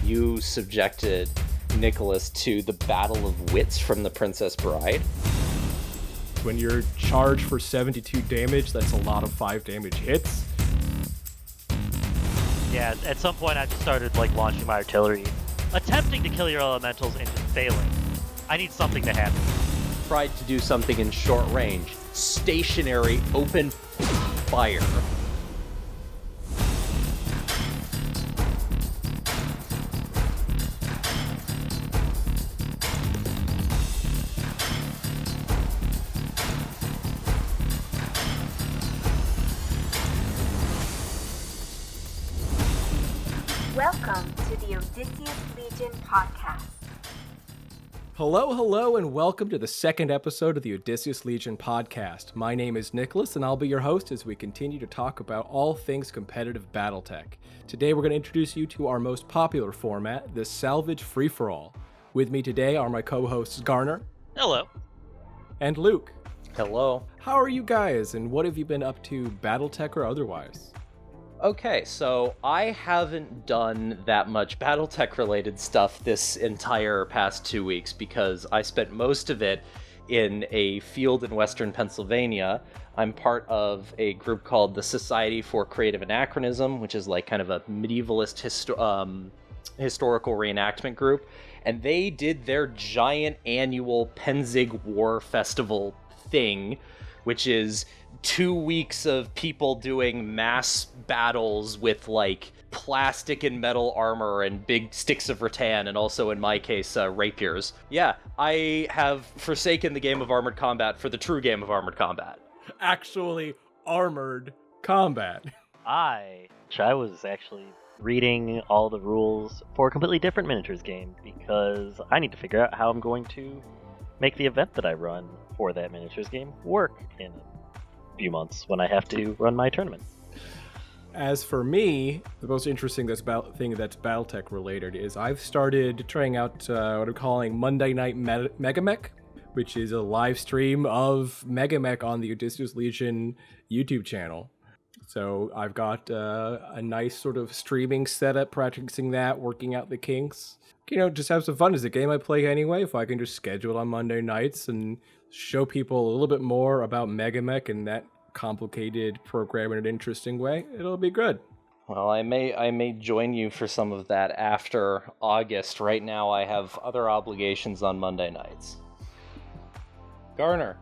you subjected Nicholas to the Battle of Wits from The Princess Bride. When you're charged for 72 damage, that's a lot of 5 damage hits. Yeah, at some point I just started launching my artillery, attempting to kill your elementals and just failing. I need something to happen. Tried to do something in short range. Stationary, open fire. Welcome to the Odysseus Legion Podcast. Hello, and welcome to the second episode of the Odysseus Legion Podcast. My name is Nicholas, and I'll be your host as we continue to talk about all things competitive BattleTech. Today, we're going to introduce you to our most popular format, the Salvage Free-For-All. With me today are my co-hosts Garner. Hello. And Luke. Hello. How are you guys, and what have you been up to, BattleTech or otherwise? Okay, so I haven't done that much BattleTech related stuff this entire past 2 weeks because I spent most of it in a field in Western Pennsylvania. I'm part of a group called the Society for Creative Anachronism, which is kind of a medievalist historical reenactment group, and they did their giant annual Penzig War Festival thing, which is 2 weeks of people doing mass battles with plastic and metal armor and big sticks of rattan, and also in my case rapiers. Yeah, I have forsaken the game of armored combat for the true game of armored combat. Actually, armored combat. I was actually reading all the rules for a completely different miniatures game because I need to figure out how I'm going to make the event that I run for that miniatures game work in few months when I have to run my tournament. As for me, the most interesting thing that's BattleTech related is I've started trying out what I'm calling Monday Night Megamech, which is a live stream of Megamech on the Odysseus Legion YouTube channel. So I've got a nice sort of streaming setup, practicing that, working out the kinks. Just have some fun. It's a game I play anyway. If I can just schedule it on Monday nights and show people a little bit more about Megamech and that complicated program in an interesting way, it'll be good. Well, I may join you for some of that after August. Right now I have other obligations on Monday nights. Garner,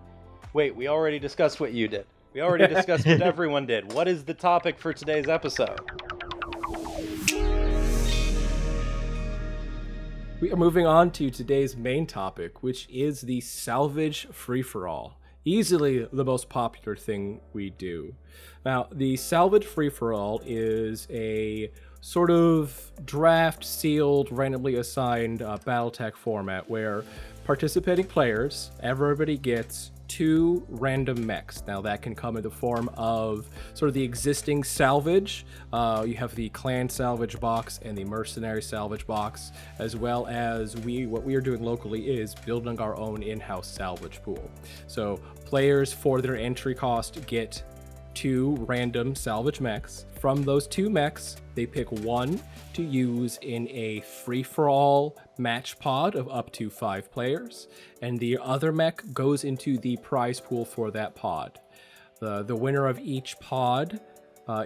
wait, we already discussed what you did. We already discussed what everyone did. What is the topic for today's episode? We are moving on to today's main topic, which is the Salvage Free-For-All. Easily the most popular thing we do. Now, the Salvage Free-For-All is a sort of draft, sealed, randomly assigned BattleTech format where participating players, everybody gets 2 random mechs. Now that can come in the form of sort of the existing salvage. You have the clan salvage box and the mercenary salvage box, as well as what we are doing locally is building our own in-house salvage pool. So players for their entry cost get 2 random salvage mechs. From those 2 mechs, they pick one to use in a free-for-all match pod of up to 5 players, and the other mech goes into the prize pool for that pod. The winner of each pod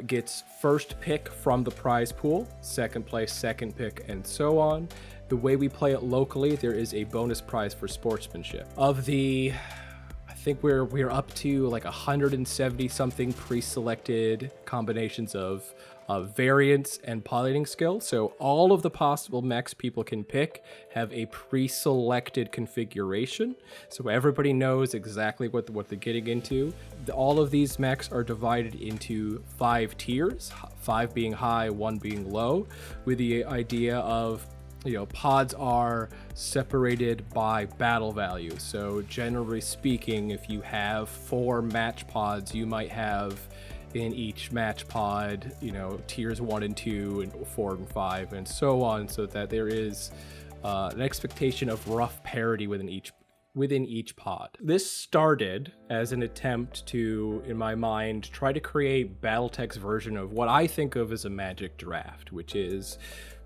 gets first pick from the prize pool, second place, second pick, and so on. The way we play it locally, there is a bonus prize for sportsmanship. I think we're up to 170 something pre-selected combinations of variants and piloting skill. So all of the possible mechs people can pick have a pre-selected configuration. So everybody knows exactly what they're getting into. All of these mechs are divided into 5 tiers, 5 being high, 1 being low, with the idea of pods are separated by battle value. So generally speaking, if you have 4 match pods, you might have in each match pod, tiers 1 and 2 and 4 and 5 and so on, so that there is an expectation of rough parity within each pod. This started as an attempt to, in my mind, try to create BattleTech's version of what I think of as a Magic draft, which is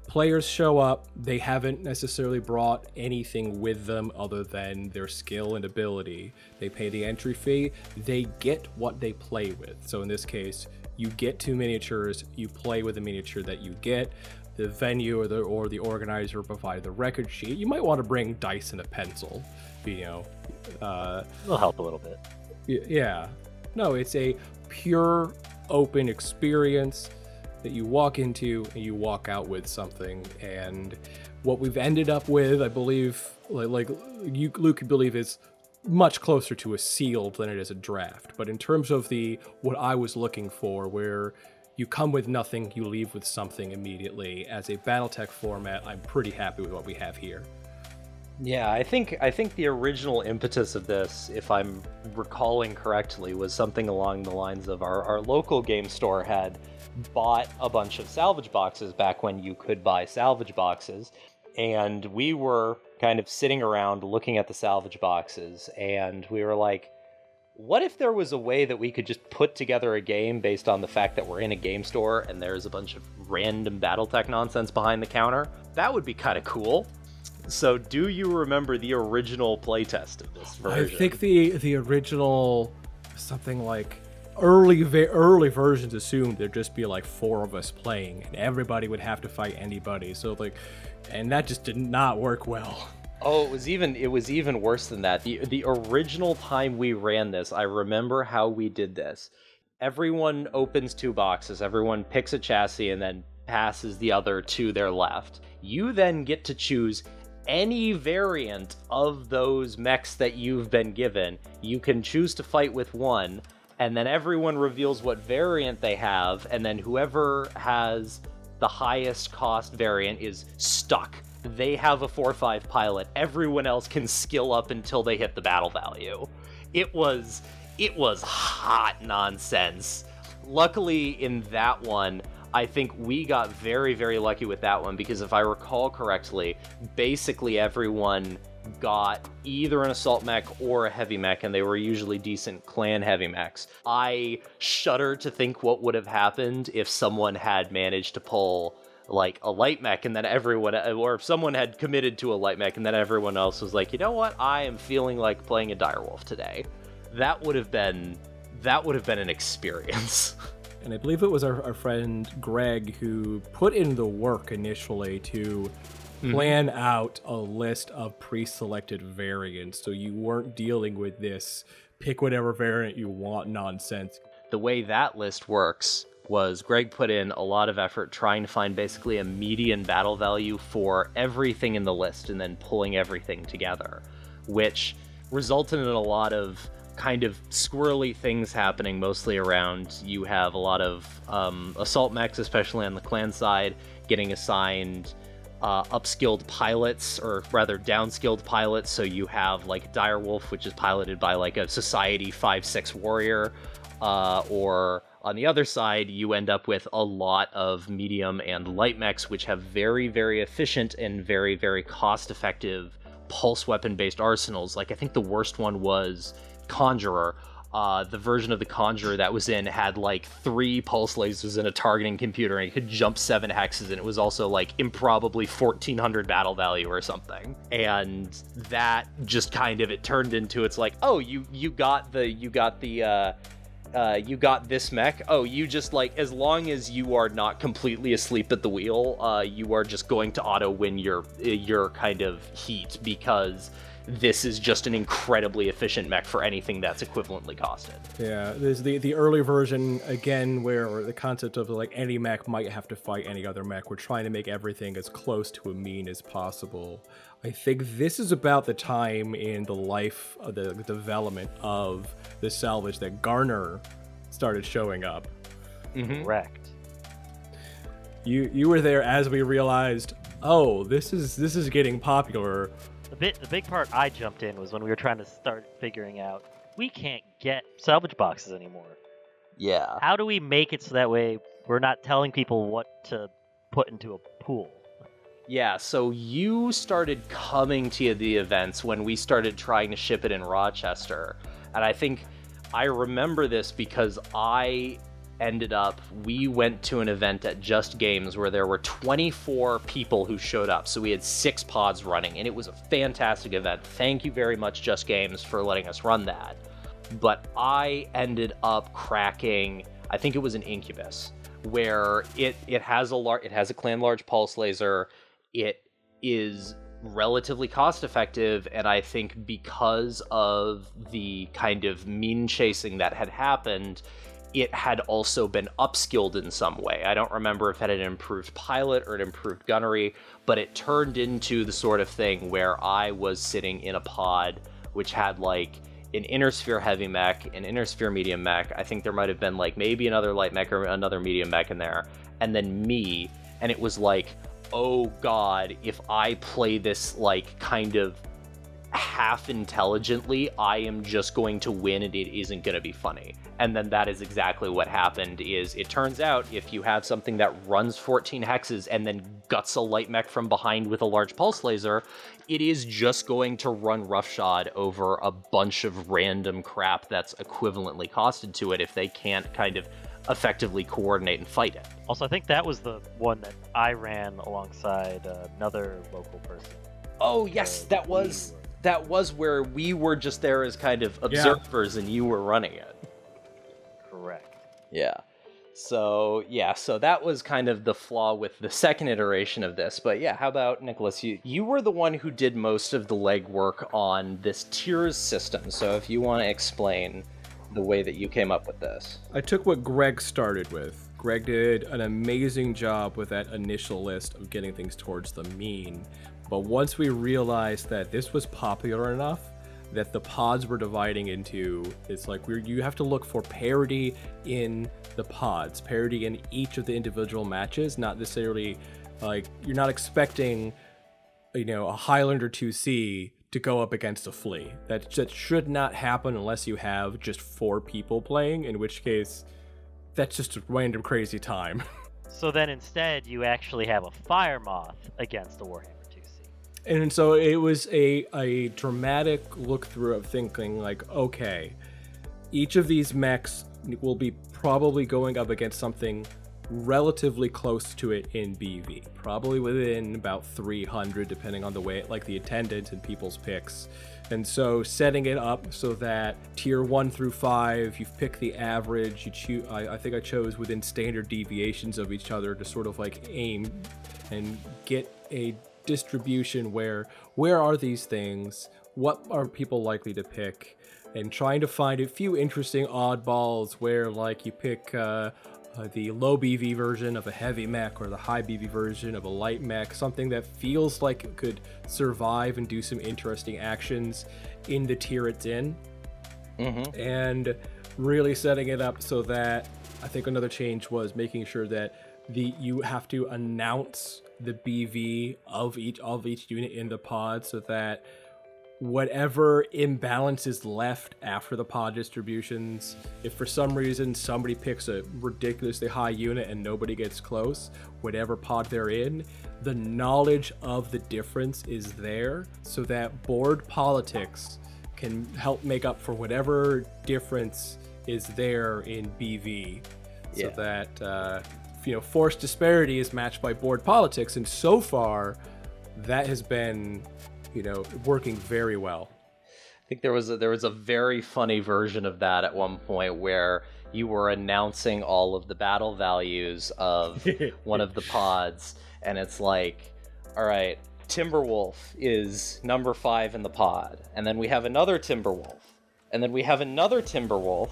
players show up, they haven't necessarily brought anything with them other than their skill and ability. They pay the entry fee, they get what they play with. So in this case, you get 2 miniatures, you play with the miniature that you get. The venue or the organizer provide the record sheet. You might want to bring dice and a pencil, it'll help a little bit. Yeah. No, it's a pure open experience that you walk into and you walk out with something. And what we've ended up with, I believe, like Luke could believe, is much closer to a sealed than it is a draft. But in terms of what I was looking for, where you come with nothing, you leave with something immediately, as a BattleTech format, I'm pretty happy with what we have here. Yeah, I think the original impetus of this, if I'm recalling correctly, was something along the lines of our local game store had bought a bunch of salvage boxes back when you could buy salvage boxes, and we were kind of sitting around looking at the salvage boxes, and we were like, what if there was a way that we could just put together a game based on the fact that we're in a game store and there's a bunch of random BattleTech nonsense behind the counter? That would be kind of cool. So do you remember the original playtest of this version? I think the original, something like early versions assumed there'd just be like 4 of us playing and everybody would have to fight anybody. So and that just did not work well. Oh, it was even worse than that. The original time we ran this, I remember how we did this. Everyone opens 2 boxes, everyone picks a chassis and then passes the other to their left. You then get to choose any variant of those mechs that you've been given. You can choose to fight with one, and then everyone reveals what variant they have, and then whoever has the highest cost variant is stuck. They have a 4/5 pilot. Everyone else can skill up until they hit the battle value. It was hot nonsense. Luckily, in that one, I think we got very, very lucky with that one, because if I recall correctly, basically everyone got either an assault mech or a heavy mech, and they were usually decent clan heavy mechs. I shudder to think what would have happened if someone had managed to pull like a light mech, and then or if someone had committed to a light mech and then everyone else was like, you know what, I am feeling like playing a direwolf today. That would have been an experience. And I believe it was our friend Greg who put in the work initially to plan out a list of pre-selected variants, so you weren't dealing with this pick whatever variant you want nonsense. The way that list works was Greg put in a lot of effort trying to find basically a median battle value for everything in the list and then pulling everything together, which resulted in a lot of kind of squirrely things happening, mostly around you have a lot of assault mechs, especially on the clan side, getting assigned upskilled pilots, or rather downskilled pilots. So you have like Direwolf, which is piloted by like a Society 5/6 warrior, or on the other side, you end up with a lot of medium and light mechs, which have very, very efficient and very, very cost-effective pulse weapon-based arsenals. Like, I think the worst one was Conjurer. The version of the Conjurer that was in had like 3 pulse lasers and a targeting computer, and it could jump 7 hexes, and it was also like improbably 1400 battle value or something. And that just kind of, it turned into, it's like, oh, you got this mech. Oh, you just, like, as long as you are not completely asleep at the wheel, you are just going to auto win your kind of heat, because this is just an incredibly efficient mech for anything that's equivalently costed. Yeah, there's the early version, again, where the concept of like any mech might have to fight any other mech. We're trying to make everything as close to a mean as possible. I think this is about the time in the life of the development of the Salvage that Garner started showing up. Correct. You were there as we realized, oh, this is getting popular. The big part I jumped in was when we were trying to start figuring out, we can't get salvage boxes anymore. Yeah. How do we make it so that way we're not telling people what to put into a pool? Yeah, so you started coming to the events when we started trying to ship it in Rochester. And I think I remember this because I we went to an event at Just Games where there were 24 people who showed up. So we had 6 pods running, and it was a fantastic event. Thank you very much, Just Games, for letting us run that. But I ended up cracking, I think it was an Incubus, where it has a clan large pulse laser. It is relatively cost effective, and I think because of the kind of mean chasing that had happened, it had also been upskilled in some way. I don't remember if it had an improved pilot or an improved gunnery, but it turned into the sort of thing where I was sitting in a pod which had like an inner sphere heavy mech, an inner sphere medium mech. I think there might have been like maybe another light mech or another medium mech in there, and then me, and it was like, oh god, if I play this like kind of half intelligently, I am just going to win and it isn't going to be funny. And then that is exactly what happened. Is it turns out if you have something that runs 14 hexes and then guts a light mech from behind with a large pulse laser, it is just going to run roughshod over a bunch of random crap that's equivalently costed to it if they can't kind of effectively coordinate and fight it. Also, I think that was the one that I ran alongside another local person. Oh yes, that was where we were just there as kind of observers and you were running it. Correct. Yeah. So that was kind of the flaw with the second iteration of this. But yeah, how about Nicholas? You were the one who did most of the legwork on this tiers system. So if you want to explain the way that you came up with this. I took what Greg started with. Greg did an amazing job with that initial list of getting things towards the mean. But once we realized that this was popular enough that the pods were dividing into, it's like you have to look for parity in the pods, parity in each of the individual matches, not necessarily like you're not expecting, a Highlander 2C to go up against a flea. That should not happen unless you have just 4 people playing, in which case that's just a random crazy time. So then instead you actually have a Fire Moth against a Warhammer 2C. And so it was a dramatic look through of thinking like, okay, each of these mechs will be probably going up against something relatively close to it in BV, probably within about 300 depending on the way, like the attendance and people's picks. And so setting it up so that tier 1 through 5, you've picked the average, you choose, I think I chose within standard deviations of each other to sort of like aim and get a distribution where are these things, what are people likely to pick, and trying to find a few interesting oddballs where like you pick the low BV version of a heavy mech or the high BV version of a light mech, something that feels like it could survive and do some interesting actions in the tier it's in. Mm-hmm. And really setting it up so that I think another change was making sure that you have to announce the BV of each unit in the pod so that whatever imbalance is left after the pod distributions, if for some reason somebody picks a ridiculously high unit and nobody gets close, whatever pod they're in, the knowledge of the difference is there so that board politics can help make up for whatever difference is there in BV. So that forced disparity is matched by board politics, and so far that has been working very well. I think there was a very funny version of that at one point where you were announcing all of the battle values of one of the pods, and it's like, all right, Timberwolf is number 5 in the pod, and then we have another Timberwolf, and then we have another Timberwolf,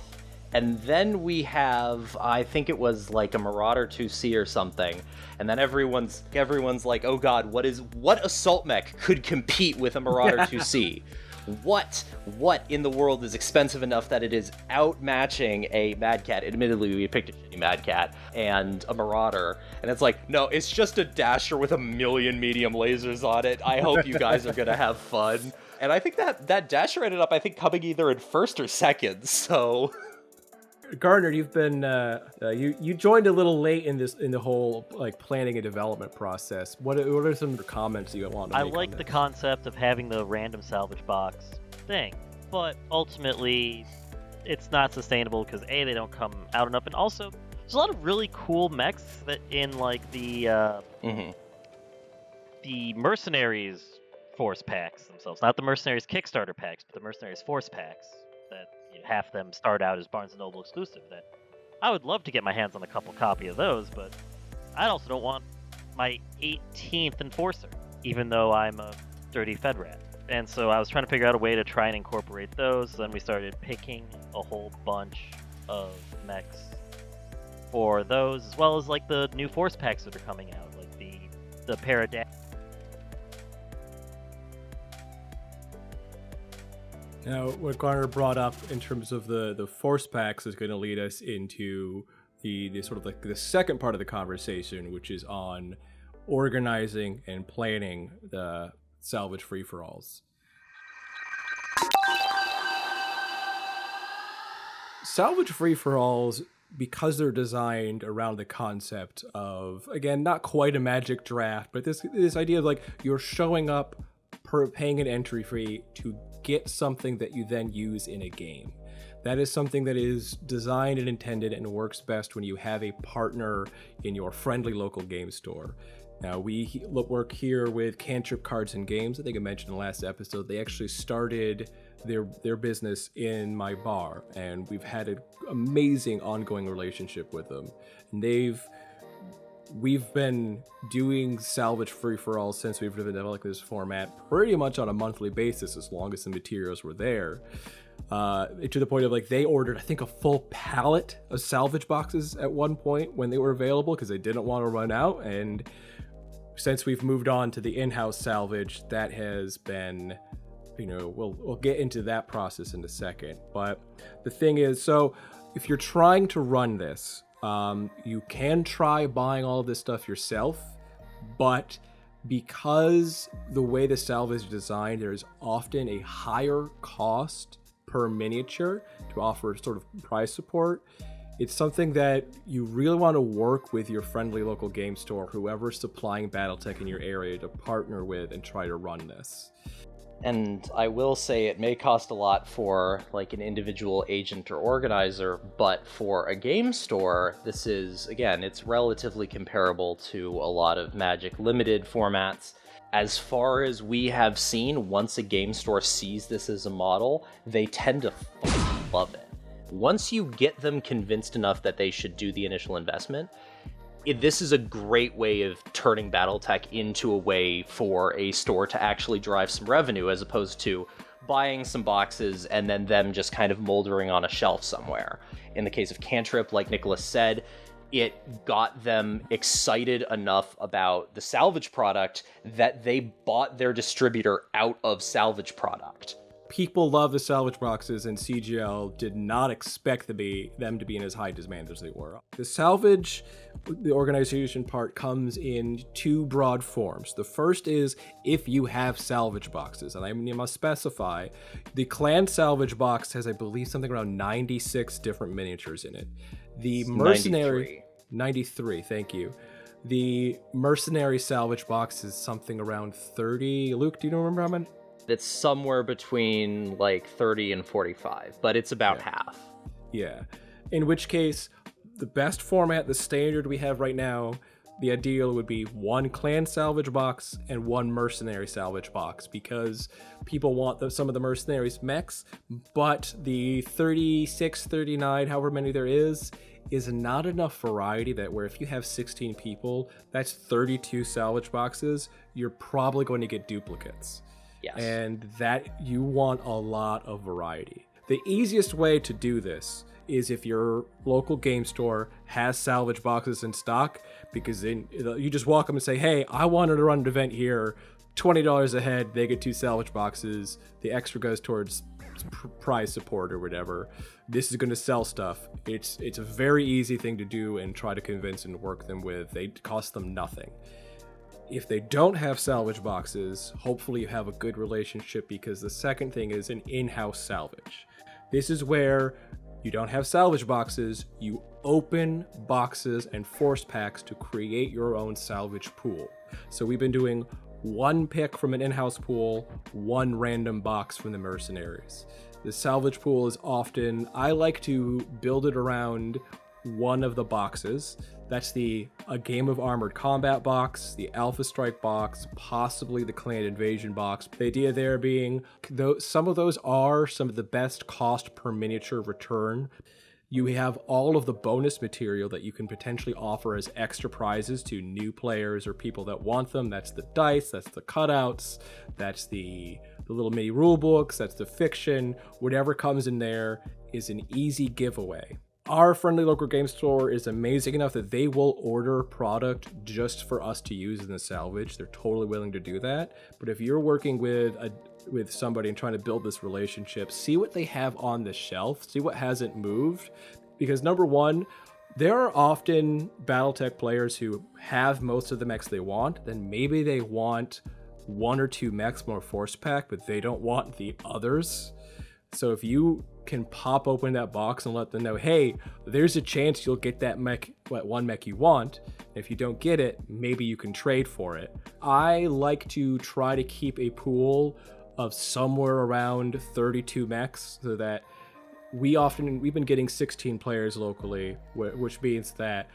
and then we have, I think it was like a Marauder 2C or something, and then everyone's like, oh god, what assault mech could compete with a Marauder 2C? What in the world is expensive enough that it is outmatching a Mad Cat? Admittedly, we picked a shitty Mad Cat and a Marauder, and it's like, no, it's just a Dasher with a million medium lasers on it. I hope you guys are gonna have fun. And I think that Dasher ended up, coming either in first or second, so... Gardner, you've been you joined a little late in the whole like planning and development process. What are some of the comments you want to make? I like the concept of having the random salvage box thing, but ultimately it's not sustainable because A, they don't come out enough, and also There's a lot of really cool mechs that in like the Mercenaries Force packs themselves, not the Mercenaries Kickstarter packs, but the Mercenaries Force packs that half them start out as Barnes & Noble exclusive. That I would love to get my hands on a couple copy of those, but I also don't want my 18th Enforcer, even though I'm a dirty Fedrat. And so I was trying to figure out a way to try and incorporate those. Then we started picking a whole bunch of mechs for those, as well as like the new Force packs that are coming out, like the Paradigm. Now, what Garner brought up in terms of the Force packs is going to lead us into the sort of like the second part of the conversation, which is on organizing and planning the Salvage free-for-alls. Salvage free-for-alls, because they're designed around the concept of, again, not quite a magic draft, but this idea of like you're showing up paying an entry fee to get something that you then use in a game. That is something that is designed and intended and works best when you have a partner in your friendly local game store. Now, we work here with Cantrip Cards and Games. I think I mentioned in the last episode, they actually started their business in my bar, and we've had an amazing ongoing relationship with them. And we've been doing Salvage free-for-all since we've developed this format pretty much on a monthly basis, as long as the materials were there. To the point of like they ordered, I think, a full pallet of Salvage boxes at one point when they were available because they didn't want to run out. And since we've moved on to the in-house Salvage, that has been, we'll get into that process in a second. But the thing is, so if you're trying to run this, you can try buying all of this stuff yourself, but because the way the Salvage is designed, there's often a higher cost per miniature to offer sort of price support. It's something that you really want to work with your friendly local game store, whoever's supplying BattleTech in your area, to partner with and try to run this. And I will say it may cost a lot for like an individual agent or organizer, but for a game store, this is, again, it's relatively comparable to a lot of Magic limited formats. As far as we have seen, once a game store sees this as a model, they tend to love it. Once you get them convinced enough that they should do the initial investment, this is a great way of turning BattleTech into a way for a store to actually drive some revenue, as opposed to buying some boxes and then them just kind of moldering on a shelf somewhere. In the case of Cantrip, like Nicholas said, it got them excited enough about the Salvage product that they bought their distributor out of Salvage product. People love the Salvage boxes, and CGL did not expect them to be in as high demand as they were. The Salvage, the organization part, comes in two broad forms. The first is if you have Salvage boxes, and I must specify, the Clan Salvage box has, I believe, something around 96 different miniatures in it. The Mercenary... 93, thank you. The Mercenary Salvage box is something around 30. Luke, do you remember how many? It's somewhere between like 30 and 45, but it's about half. Yeah. In which case, the best format, the standard we have right now, the ideal would be one Clan Salvage box and one Mercenary Salvage box, because people want some of the Mercenaries mechs, but the 36, 39, however many there is not enough variety that where if you have 16 people, that's 32 Salvage boxes, you're probably going to get duplicates. Yes. And that you want a lot of variety. The easiest way to do this is if your local game store has Salvage boxes in stock, because then you just walk up and say, hey, I wanted to run an event here, $20 a head, they get 2 Salvage boxes, the extra goes towards prize support or whatever. This is going to sell stuff. It's a very easy thing to do and try to convince and work them with. They cost them nothing. If they don't have Salvage boxes, hopefully you have a good relationship, because the second thing is an in-house Salvage. This is where you don't have Salvage boxes, you open boxes and force packs to create your own Salvage pool. So we've been doing one pick from an in-house pool, one random box from the Mercenaries. The Salvage pool is often, I like to build it around one of the boxes. That's a Game of Armored Combat box, the Alpha Strike box, possibly the Clan Invasion box. The idea there being, some of those are some of the best cost per miniature return. You have all of the bonus material that you can potentially offer as extra prizes to new players or people that want them. That's the dice, that's the cutouts, that's the little mini rule books, that's the fiction. Whatever comes in there is an easy giveaway. Our friendly local game store is amazing enough that they will order product just for us to use in the salvage. They're totally willing to do that. But if you're working with somebody and trying to build this relationship, see what they have on the shelf, see what hasn't moved. Because number one, there are often BattleTech players who have most of the mechs they want, then maybe they want one or two mechs more force pack, but they don't want the others. So if you can pop open that box and let them know, hey, there's a chance you'll get that mech, one mech you want. If you don't get it, maybe you can trade for it. I like to try to keep a pool of somewhere around 32 mechs so that we've been getting 16 players locally, which means that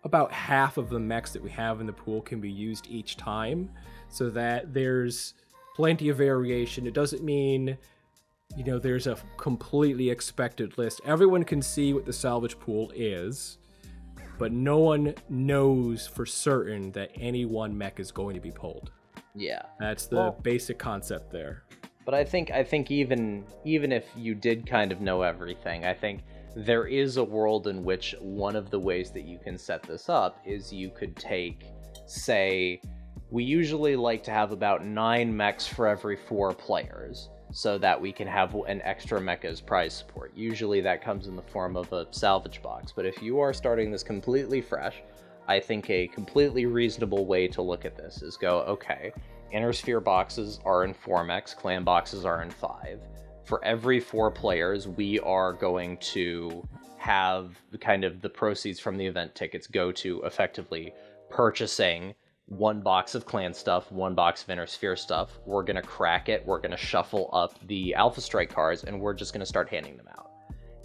about half of the mechs that we have in the pool can be used each time, so that there's plenty of variation. It doesn't mean there's a completely expected list. Everyone can see what the salvage pool is, but no one knows for certain that any one mech is going to be pulled. Yeah. That's the basic concept there. But I think even if you did kind of know everything, I think there is a world in which one of the ways that you can set this up is you could take, say, we usually like to have about 9 mechs for every 4 players, so that we can have an extra mech as prize support. Usually that comes in the form of a salvage box, but if you are starting this completely fresh, I think a completely reasonable way to look at this is go, okay, Inner Sphere boxes are in 4 mechs, clan boxes are in 5. For every 4 players, we are going to have kind of the proceeds from the event tickets go to effectively purchasing 1 box of clan stuff, 1 box of Inner Sphere stuff. We're going to crack it, we're going to shuffle up the Alpha Strike cards, and we're just going to start handing them out.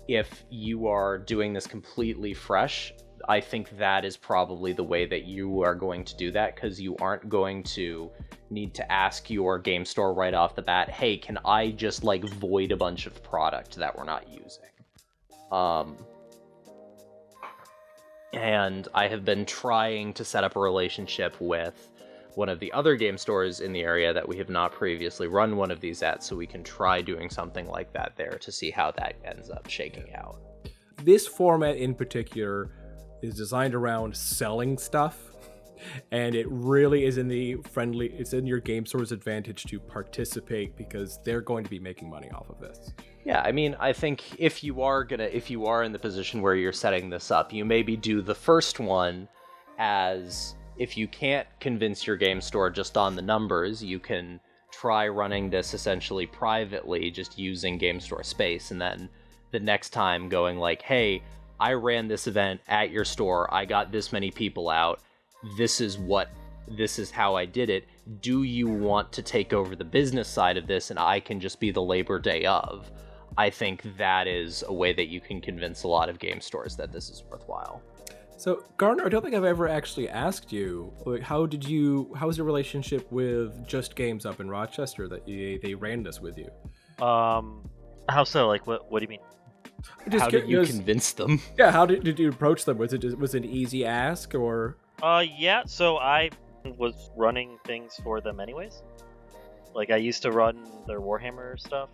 If you are doing this completely fresh, I think that is probably the way that you are going to do that, because you aren't going to need to ask your game store right off the bat, hey, can I just void a bunch of product that we're not using? And I have been trying to set up a relationship with one of the other game stores in the area that we have not previously run one of these at, so we can try doing something like that there to see how that ends up shaking out. This format in particular is designed around selling stuff, and it really is it's in your game store's advantage to participate, because they're going to be making money off of this. Yeah, I mean, I think if you are in the position where you're setting this up, you maybe do the first one as, if you can't convince your game store just on the numbers, you can try running this essentially privately, just using game store space, and then the next time going hey, I ran this event at your store, I got this many people out, this is how I did it. Do you want to take over the business side of this and I can just be the Labor Day of? I think that is a way that you can convince a lot of game stores that this is worthwhile. So, Garner, I don't think I've ever actually asked you, how was your relationship with Just Games up in Rochester that they ran this with you? How so? What do you mean? How did you convince them? Yeah, how did you approach them? Was it an easy ask, or? Yeah, so I was running things for them anyways. I used to run their Warhammer stuff,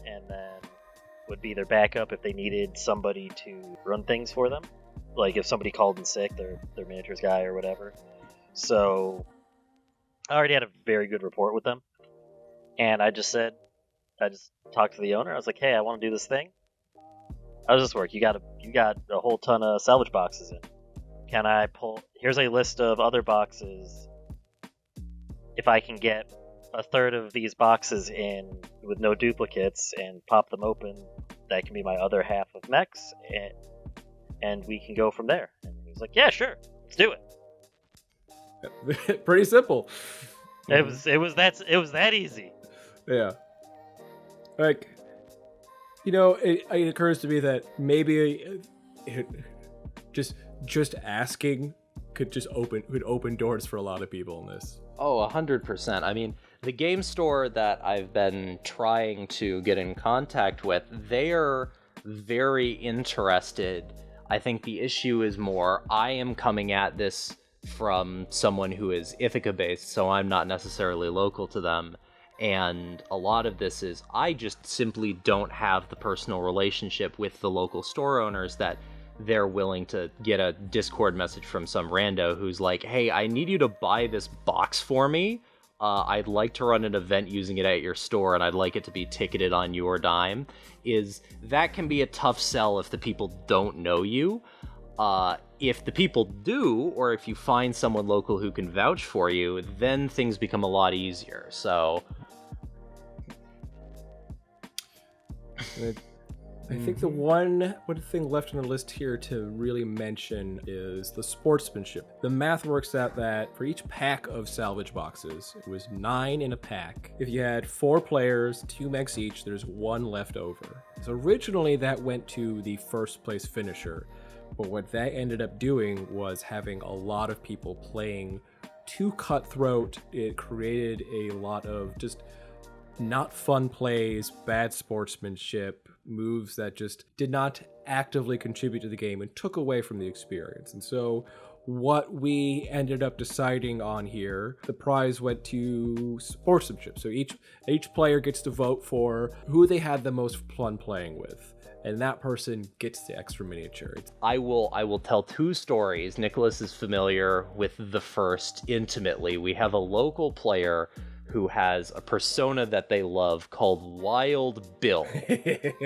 and then would be their backup if they needed somebody to run things for them. If somebody called in sick, their miniatures guy or whatever. So I already had a very good rapport with them. And I just talked to the owner. I was like, hey, I want to do this thing. How does this work? You got a whole ton of salvage boxes in. Can I here's a list of other boxes. If I can get a third of these boxes in with no duplicates and pop them open, that can be my other half of mechs, and we can go from there. And he was like, yeah, sure, let's do it. Pretty simple. It was that easy. Yeah. It occurs to me that maybe just asking could open doors for a lot of people in this. Oh, 100%. I mean, the game store that I've been trying to get in contact with, they're very interested. I think the issue is more, I am coming at this from someone who is Ithaca-based, so I'm not necessarily local to them. And a lot of this is, I just simply don't have the personal relationship with the local store owners that they're willing to get a Discord message from some rando who's like, hey, I need you to buy this box for me. I'd like to run an event using it at your store, and I'd like it to be ticketed on your dime. That can be a tough sell if the people don't know you. If the people do, or if you find someone local who can vouch for you, then things become a lot easier. So I think the one thing left on the list here to really mention is the sportsmanship. The math works out that for each pack of salvage boxes, it was 9 in a pack. If you had 4 players, 2 mechs each, there's 1 left over. So originally that went to the first place finisher, but what that ended up doing was having a lot of people playing too cutthroat. It created a lot of just not fun plays, bad sportsmanship, moves that just did not actively contribute to the game and took away from the experience. And so what we ended up deciding on here, the prize went to sportsmanship. So each player gets to vote for who they had the most fun playing with, and that person gets the extra miniature. I will tell 2 stories. Nicholas is familiar with the first intimately. We have a local player who has a persona that they love called Wild Bill.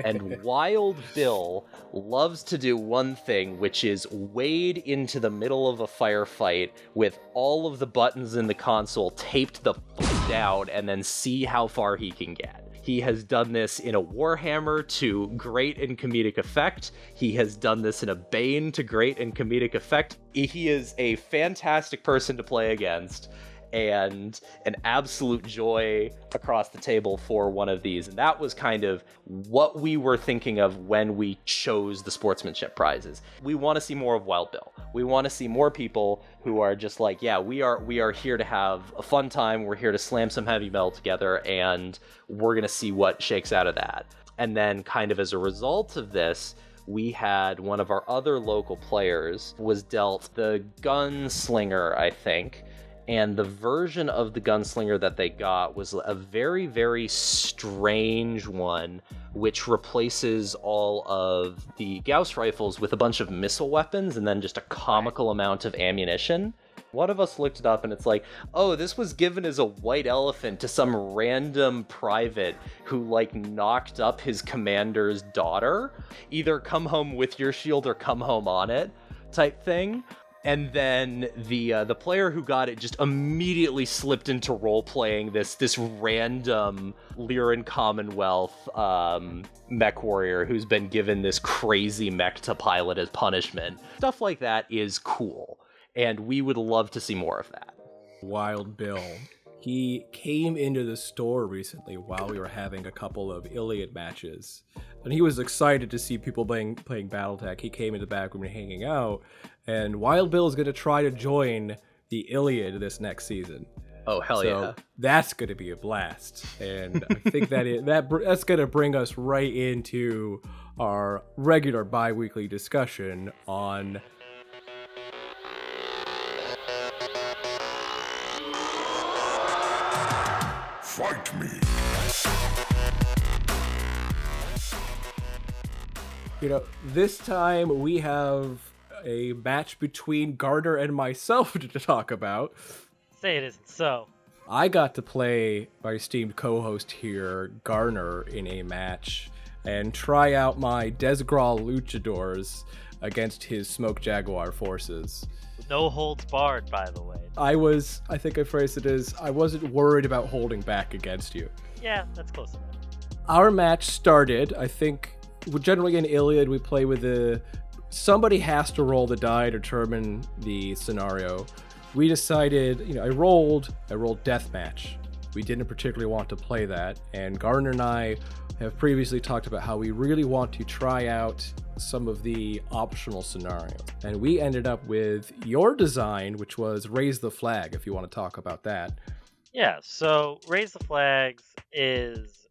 And Wild Bill loves to do one thing, which is wade into the middle of a firefight with all of the buttons in the console taped the fuck down and then see how far he can get. He has done this in a Warhammer to great and comedic effect. He has done this in a Bane to great and comedic effect. He is a fantastic person to play against, and an absolute joy across the table for one of these. And that was kind of what we were thinking of when we chose the sportsmanship prizes. We want to see more of Wild Bill. We want to see more people who are just like, yeah, we are here to have a fun time. We're here to slam some heavy metal together, and we're going to see what shakes out of that. And then kind of as a result of this, we had one of our other local players was dealt the Gunslinger, I think. And the version of the Gunslinger that they got was a very, very strange one, which replaces all of the Gauss rifles with a bunch of missile weapons and then just a comical amount of ammunition. One of us looked it up and it's like, oh, this was given as a white elephant to some random private who knocked up his commander's daughter. Either come home with your shield or come home on it type thing. And then the player who got it just immediately slipped into role-playing this random Lyran Commonwealth mech warrior who's been given this crazy mech to pilot as punishment. Stuff like that is cool, and we would love to see more of that. Wild Bill. He came into the store recently while we were having a couple of Iliad matches, and he was excited to see people playing BattleTech. He came into the back room and hanging out, and Wild Bill is going to try to join the Iliad this next season. Oh, hell yeah. That's going to be a blast, and I think that's going to bring us right into our regular bi-weekly discussion on Fight me. This time we have a match between Gardner and myself to talk about. Say it isn't so. I got to play my esteemed co-host here, Gardner, in a match and try out my Desgral Luchadors against his Smoke Jaguar forces. No holds barred, by the way. I think I phrased it as, I wasn't worried about holding back against you. Yeah, that's close enough. Our match started, I think, generally in Iliad, we play with somebody has to roll the die to determine the scenario. We decided, I rolled deathmatch. We didn't particularly want to play that, and Gardner and I have previously talked about how we really want to try out some of the optional scenarios. And we ended up with your design, which was Raise the Flag, if you want to talk about that. Yeah, so Raise the Flags is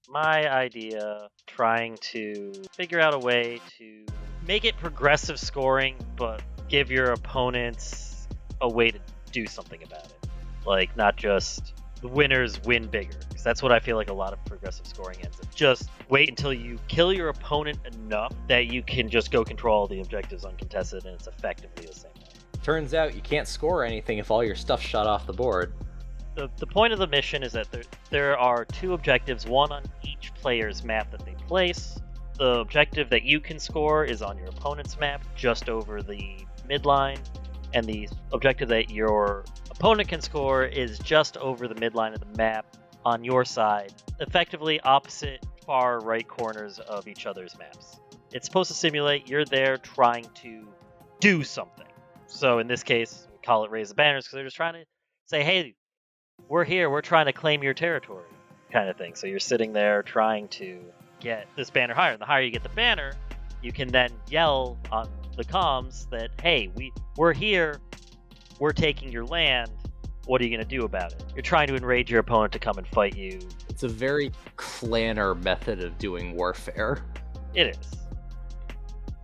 my idea trying to figure out a way to make it progressive scoring, but give your opponents a way to do something about it. Like, not just the winners win bigger, because that's what I feel like a lot of progressive scoring ends up. Just wait until you kill your opponent enough that you can just go control all the objectives uncontested, and it's effectively the same way. Turns out you can't score anything if all your stuff's shot off the board. The point of the mission is that there are 2 objectives, one on each player's map that they place. The objective that you can score is on your opponent's map, just over the midline, and the objective that your opponent can score is just over the midline of the map on your side, effectively opposite far right corners of each other's maps. It's supposed to simulate you're there trying to do something. So in this case, we call it Raise the Banners, because they're just trying to say, hey, we're here, we're trying to claim your territory, kind of thing. So you're sitting there trying to get this banner higher, and the higher you get the banner, you can then yell on the comms that, hey, we're here, we're taking your land, what are you going to do about it? You're trying to enrage your opponent to come and fight you. It's a very clanner method of doing warfare. It is.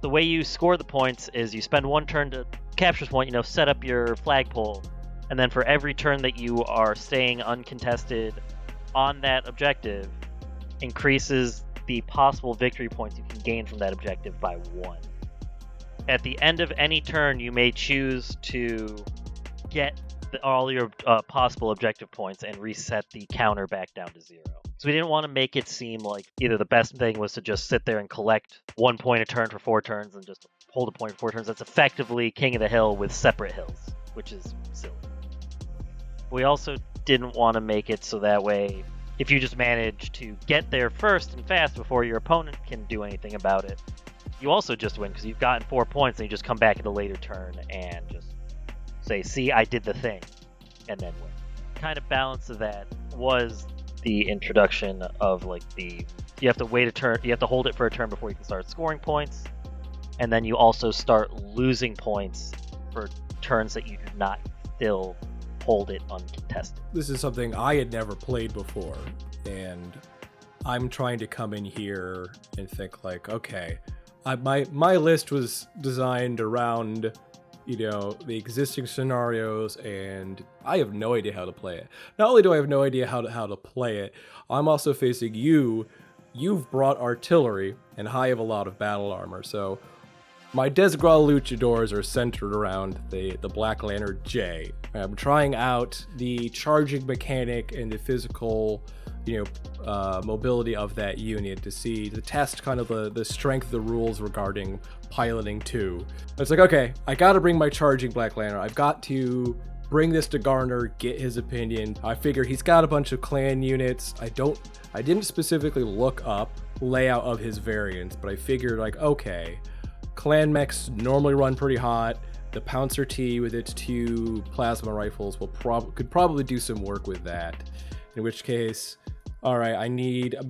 The way you score the points is you spend 1 turn to capture this point, set up your flagpole, and then for every turn that you are staying uncontested on that objective, increases the possible victory points you can gain from that objective by 1. At the end of any turn, you may choose to get all your possible objective points and reset the counter back down to 0. So we didn't want to make it seem like either the best thing was to just sit there and collect 1 point a turn for 4 turns and just hold a point for 4 turns. That's effectively King of the Hill with separate hills, which is silly. We also didn't want to make it so that way, if you just manage to get there first and fast before your opponent can do anything about it, you also just win because you've gotten 4 points and you just come back at a later turn and just say, see, I did the thing, and then win. Kind of balance of that was the introduction of you have to wait a turn, you have to hold it for a turn before you can start scoring points, and then you also start losing points for turns that you do not still hold it uncontested. This is something I had never played before, and I'm trying to come in here and think like, okay, my list was designed around the existing scenarios, and I have no idea how to play it. Not only do I have no idea how to play it, I'm also facing you. You've brought artillery, and I have a lot of battle armor, so my Desgral luchadors are centered around the Black Lantern J. I'm trying out the charging mechanic and the physical, mobility of that unit to test kind of the strength of the rules regarding piloting 2. It's like, okay, I got to bring my charging Black Lantern. I've got to bring this to Garner, get his opinion. I figure he's got a bunch of clan units. I didn't specifically look up layout of his variants, but I figured like, okay, clan mechs normally run pretty hot. The Pouncer T with its 2 plasma rifles could probably do some work with that. In which case, all right, I'm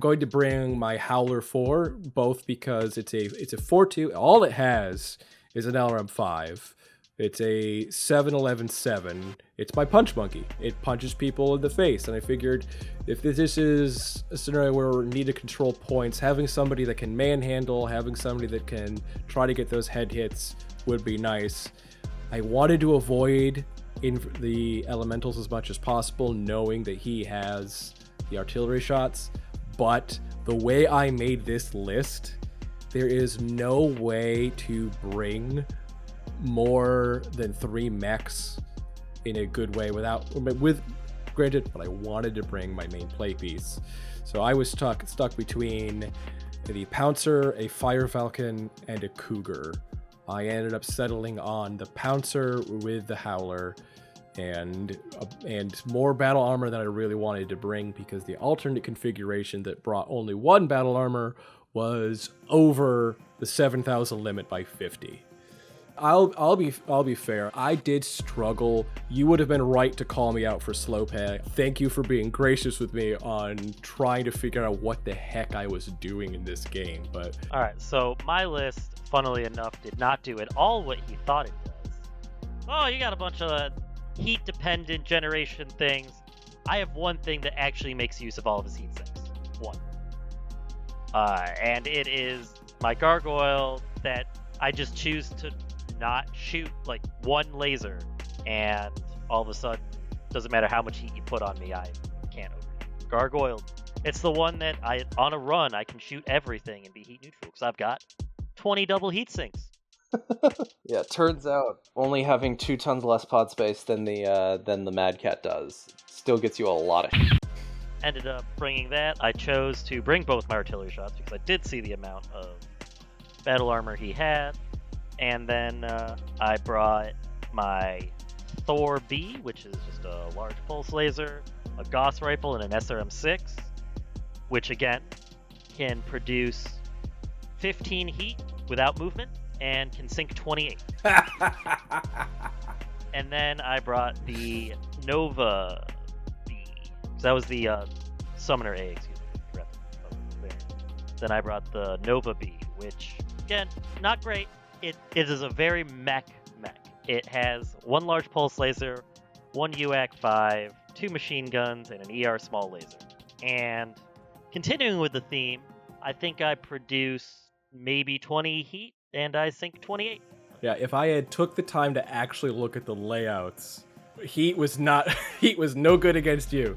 going to bring my Howler 4, both because it's a 4-2. All it has is an LRM-5. It's a 7.11.7. It's my Punch Monkey. It punches people in the face, and I figured if this is a scenario where we need to control points, having somebody that can manhandle, having somebody that can try to get those head hits would be nice. I wanted to avoid in the elementals as much as possible, knowing that he has the artillery shots, but the way I made this list, there is no way to bring more than 3 mechs in a good way granted, but I wanted to bring my main play piece. So I was stuck between the Pouncer, a Fire Falcon, and a Cougar. I ended up settling on the Pouncer with the Howler and more battle armor than I really wanted to bring, because the alternate configuration that brought only 1 battle armor was over the 7,000 limit by 50. I'll be fair. I did struggle. You would have been right to call me out for slow play. Thank you for being gracious with me on trying to figure out what the heck I was doing in this game. But all right, so my list, funnily enough, did not do at all what he thought it does. Oh, you got a bunch of heat-dependent generation things. I have one thing that actually makes use of all of his heat sinks. One. And it is my gargoyle that I just choose to not shoot like one laser, and all of a sudden, doesn't matter how much heat you put on me, I can't overheat. Gargoyle. It's the one that on a run, I can shoot everything and be heat neutral, because I've got 20 double heat sinks. Yeah, turns out only having 2 tons less pod space than the Mad Cat does still gets you a lot of shit. Ended up bringing that. I chose to bring both my artillery shots because I did see the amount of battle armor he had. And then I brought my Thor B, which is just a large pulse laser, a Gauss rifle, and an SRM-6, which again can produce 15 heat without movement and can sink 28. And then I brought the Nova B. So that was the Summoner A, excuse me. Then I brought the Nova B, which, again, not great. It is a very mech. It has 1 large pulse laser, 1 UAC 5, 2 machine guns, and an ER small laser. And continuing with the theme, I think I produce maybe 20 heat, and I sink 28. yeah, if I had took the time to actually look at the layouts, heat was no good against you.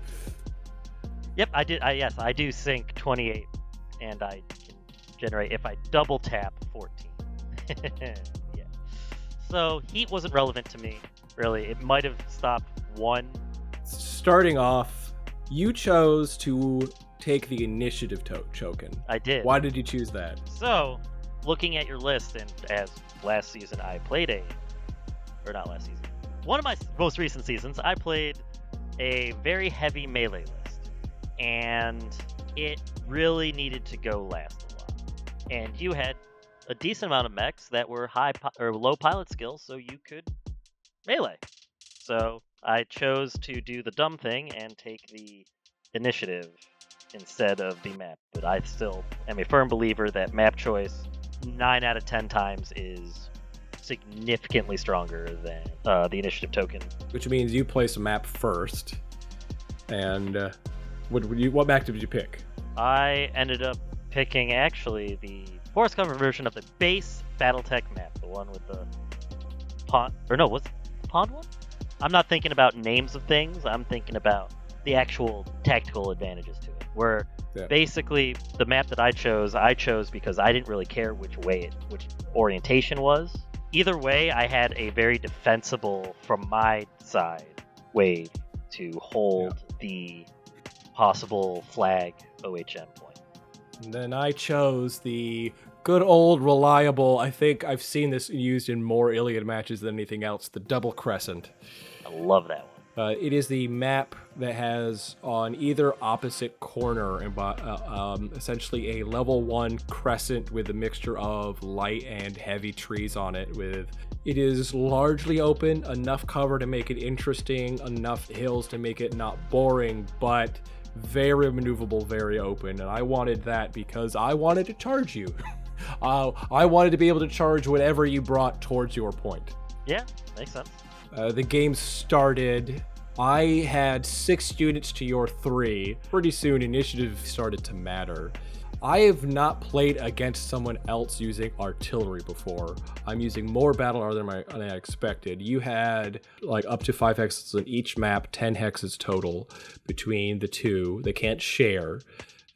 Yep, I did. Yes, I do sink 28, and I can generate, if I double tap, 14. Yeah. So heat wasn't relevant to me, really. It might have stopped 1. Starting off, you chose to take the initiative token. I did. Why did you choose that? So, looking at your list, and as last season I played not last season, one of my most recent seasons, I played a very heavy melee list, and it really needed to go last a lot. And you had a decent amount of mechs that were low pilot skills, so you could melee. So I chose to do the dumb thing and take the initiative instead of the map. But I still am a firm believer that map choice 9 out of 10 times is significantly stronger than the initiative token. Which means you place a map first. And what map did you pick? I ended up picking actually the forest cover version of the base BattleTech map, the one with the pond, or no, what's the pond one? I'm not thinking about names of things, I'm thinking about the actual tactical advantages to it. Where basically the map that I chose because I didn't really care which orientation was. Either way, I had a very defensible, from my side, way to hold the possible flag OHM point. And then I chose the good old reliable, I think I've seen this used in more Iliad matches than anything else, the double crescent. I love that one. It is the map that has on either opposite corner essentially a level 1 crescent with a mixture of light and heavy trees on it. It is largely open, enough cover to make it interesting, enough hills to make it not boring, but very maneuverable, very open. And I wanted that because I wanted to charge you. I wanted to be able to charge whatever you brought towards your point. Yeah, makes sense. The game started. I had 6 units to your 3. Pretty soon, initiative started to matter. I have not played against someone else using artillery before. I'm using more battle armor than I expected. You had like up to 5 hexes on each map, 10 hexes total between the two. They can't share.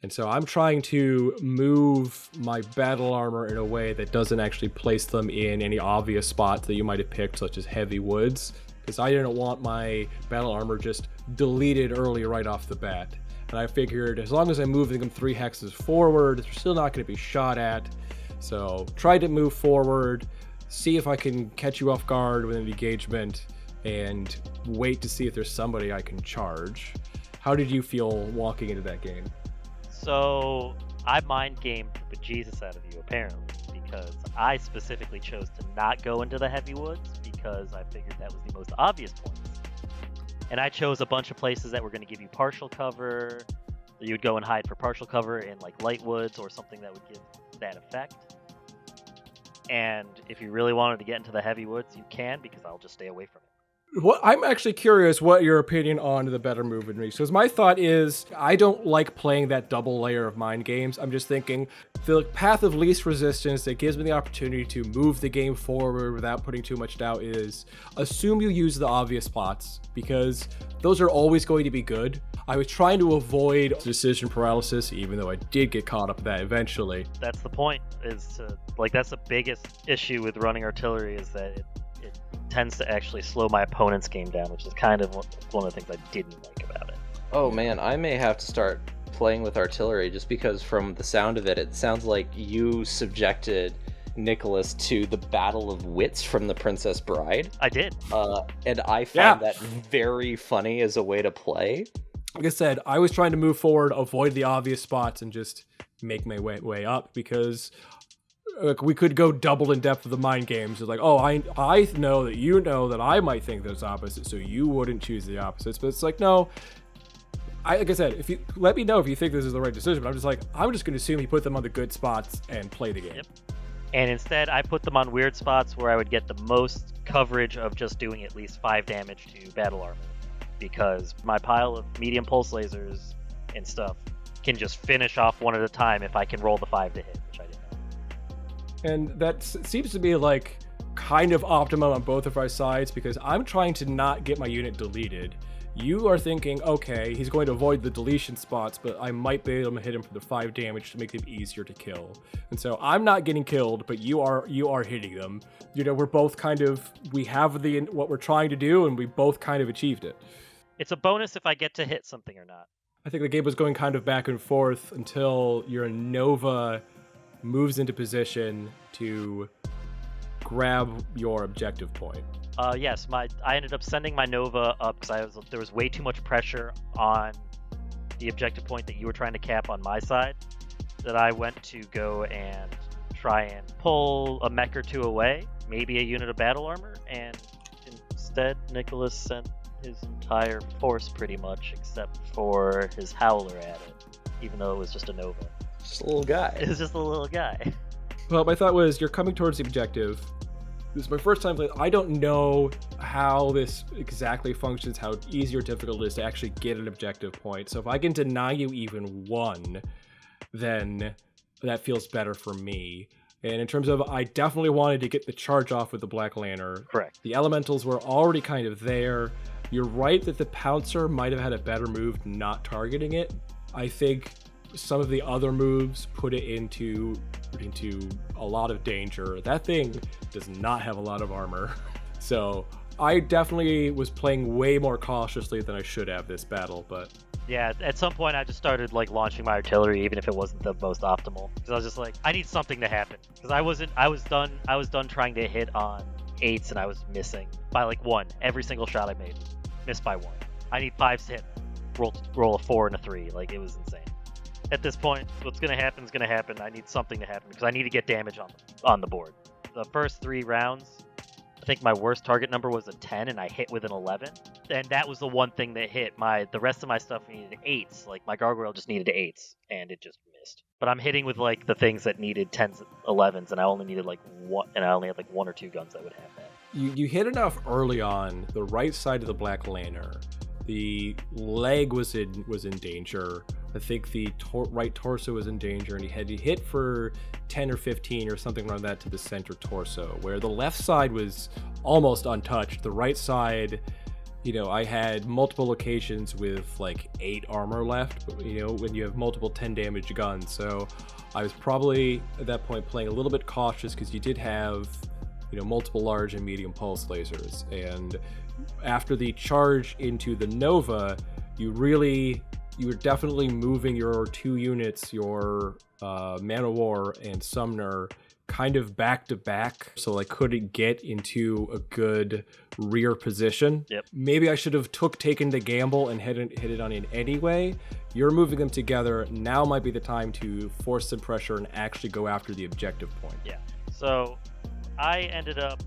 And so I'm trying to move my battle armor in a way that doesn't actually place them in any obvious spots that you might have picked, such as heavy woods, because I didn't want my battle armor just deleted early right off the bat. And I figured as long as I'm moving them 3 hexes forward, they're still not going to be shot at. So try to move forward, see if I can catch you off guard with an engagement, and wait to see if there's somebody I can charge. How did you feel walking into that game? So I mind gamed the bejesus out of you, apparently, because I specifically chose to not go into the heavy woods because I figured that was the most obvious point. And I chose a bunch of places that were going to give you partial cover. You would go and hide for partial cover in like light woods or something that would give that effect. And if you really wanted to get into the heavy woods, you can, because I'll just stay away from it. I'm actually curious what your opinion on the better move would be. Because my thought is, I don't like playing that double layer of mind games. I'm just thinking the path of least resistance that gives me the opportunity to move the game forward without putting too much doubt is assume you use the obvious spots, because those are always going to be good. I was trying to avoid decision paralysis, even though I did get caught up in that eventually. That's the point, that's the biggest issue with running artillery, is that it tends to actually slow my opponent's game down, which is kind of one of the things I didn't like about it. Oh man, I may have to start playing with artillery, just because from the sound of it, it sounds like you subjected Nicholas to the battle of wits from The Princess Bride. I did. And I found that very funny as a way to play. Like I said, I was trying to move forward, avoid the obvious spots, and just make my way up, because we could go double in depth of the mind games. It's like, oh, I know that you know that I might think there's opposites, so you wouldn't choose the opposites. But it's like, no. Like I said, if you let me know if you think this is the right decision. But I'm just going to assume you put them on the good spots and play the game. Yep. And instead, I put them on weird spots where I would get the most coverage of just doing at least 5 damage to battle armor, because my pile of medium pulse lasers and stuff can just finish off one at a time if I can roll the 5 to hit, which I didn't know. And that seems to be like kind of optimum on both of our sides, because I'm trying to not get my unit deleted. You are thinking, okay, he's going to avoid the deletion spots, but I might be able to hit him for the 5 damage to make them easier to kill. And so I'm not getting killed, but you are hitting them. You know, we're both we have what we're trying to do, and we both kind of achieved it. It's a bonus if I get to hit something or not. I think the game was going kind of back and forth until your Nova moves into position to grab your objective point. Yes, I ended up sending my Nova up because there was way too much pressure on the objective point that you were trying to cap on my side, that I went to go and try and pull a mech or two away, maybe a unit of battle armor, and instead Nicholas sent his entire force pretty much, except for his Howler at it, even though it was just a Nova. Just a little guy. It was just a little guy. Well, my thought was, you're coming towards the objective. This is my first time playing. I don't know how this exactly functions, how easy or difficult it is to actually get an objective point. So if I can deny you even one, then that feels better for me. And in terms of, I definitely wanted to get the charge off with the Black Lantern. Correct. The elementals were already kind of there. You're right that the Pouncer might have had a better move not targeting it. I think some of the other moves put it into a lot of danger. That thing does not have a lot of armor. So I definitely was playing way more cautiously than I should have this battle, but yeah, at some point I just started launching my artillery, even if it wasn't the most optimal, because I was just like, I need something to happen, because I was done trying to hit on 8s, and I was missing by 1. Every single shot I made missed by 1. I need 5s to hit, roll a 4 and a 3. It was insane. At this point, what's going to happen is going to happen. I need something to happen, because I need to get damage on the board. The first 3 rounds, I think my worst target number was a 10, and I hit with an 11. And that was the one thing that hit. The rest of my stuff needed 8s. My gargoyle just needed 8s, and it just missed. But I'm hitting with the things that needed 10s, 11s, and I only needed 1, and I only had 1 or 2 guns that would have that. You hit enough early on the right side of the Black Lantern. The leg was in danger. I think the right torso was in danger, and he had to hit for 10 or 15 or something around that to the center torso, where the left side was almost untouched. The right side, I had multiple locations with 8 armor left, when you have multiple 10 damage guns. So I was probably at that point playing a little bit cautious, because you did have multiple large and medium pulse lasers. And after the charge into the Nova, you were definitely moving your 2 units, your Man of War and Sumner, kind of back to back, so I couldn't get into a good rear position. Yep. Maybe I should have taken the gamble and hit it on it anyway. You're moving them together. Now might be the time to force some pressure and actually go after the objective point. Yeah. So I ended up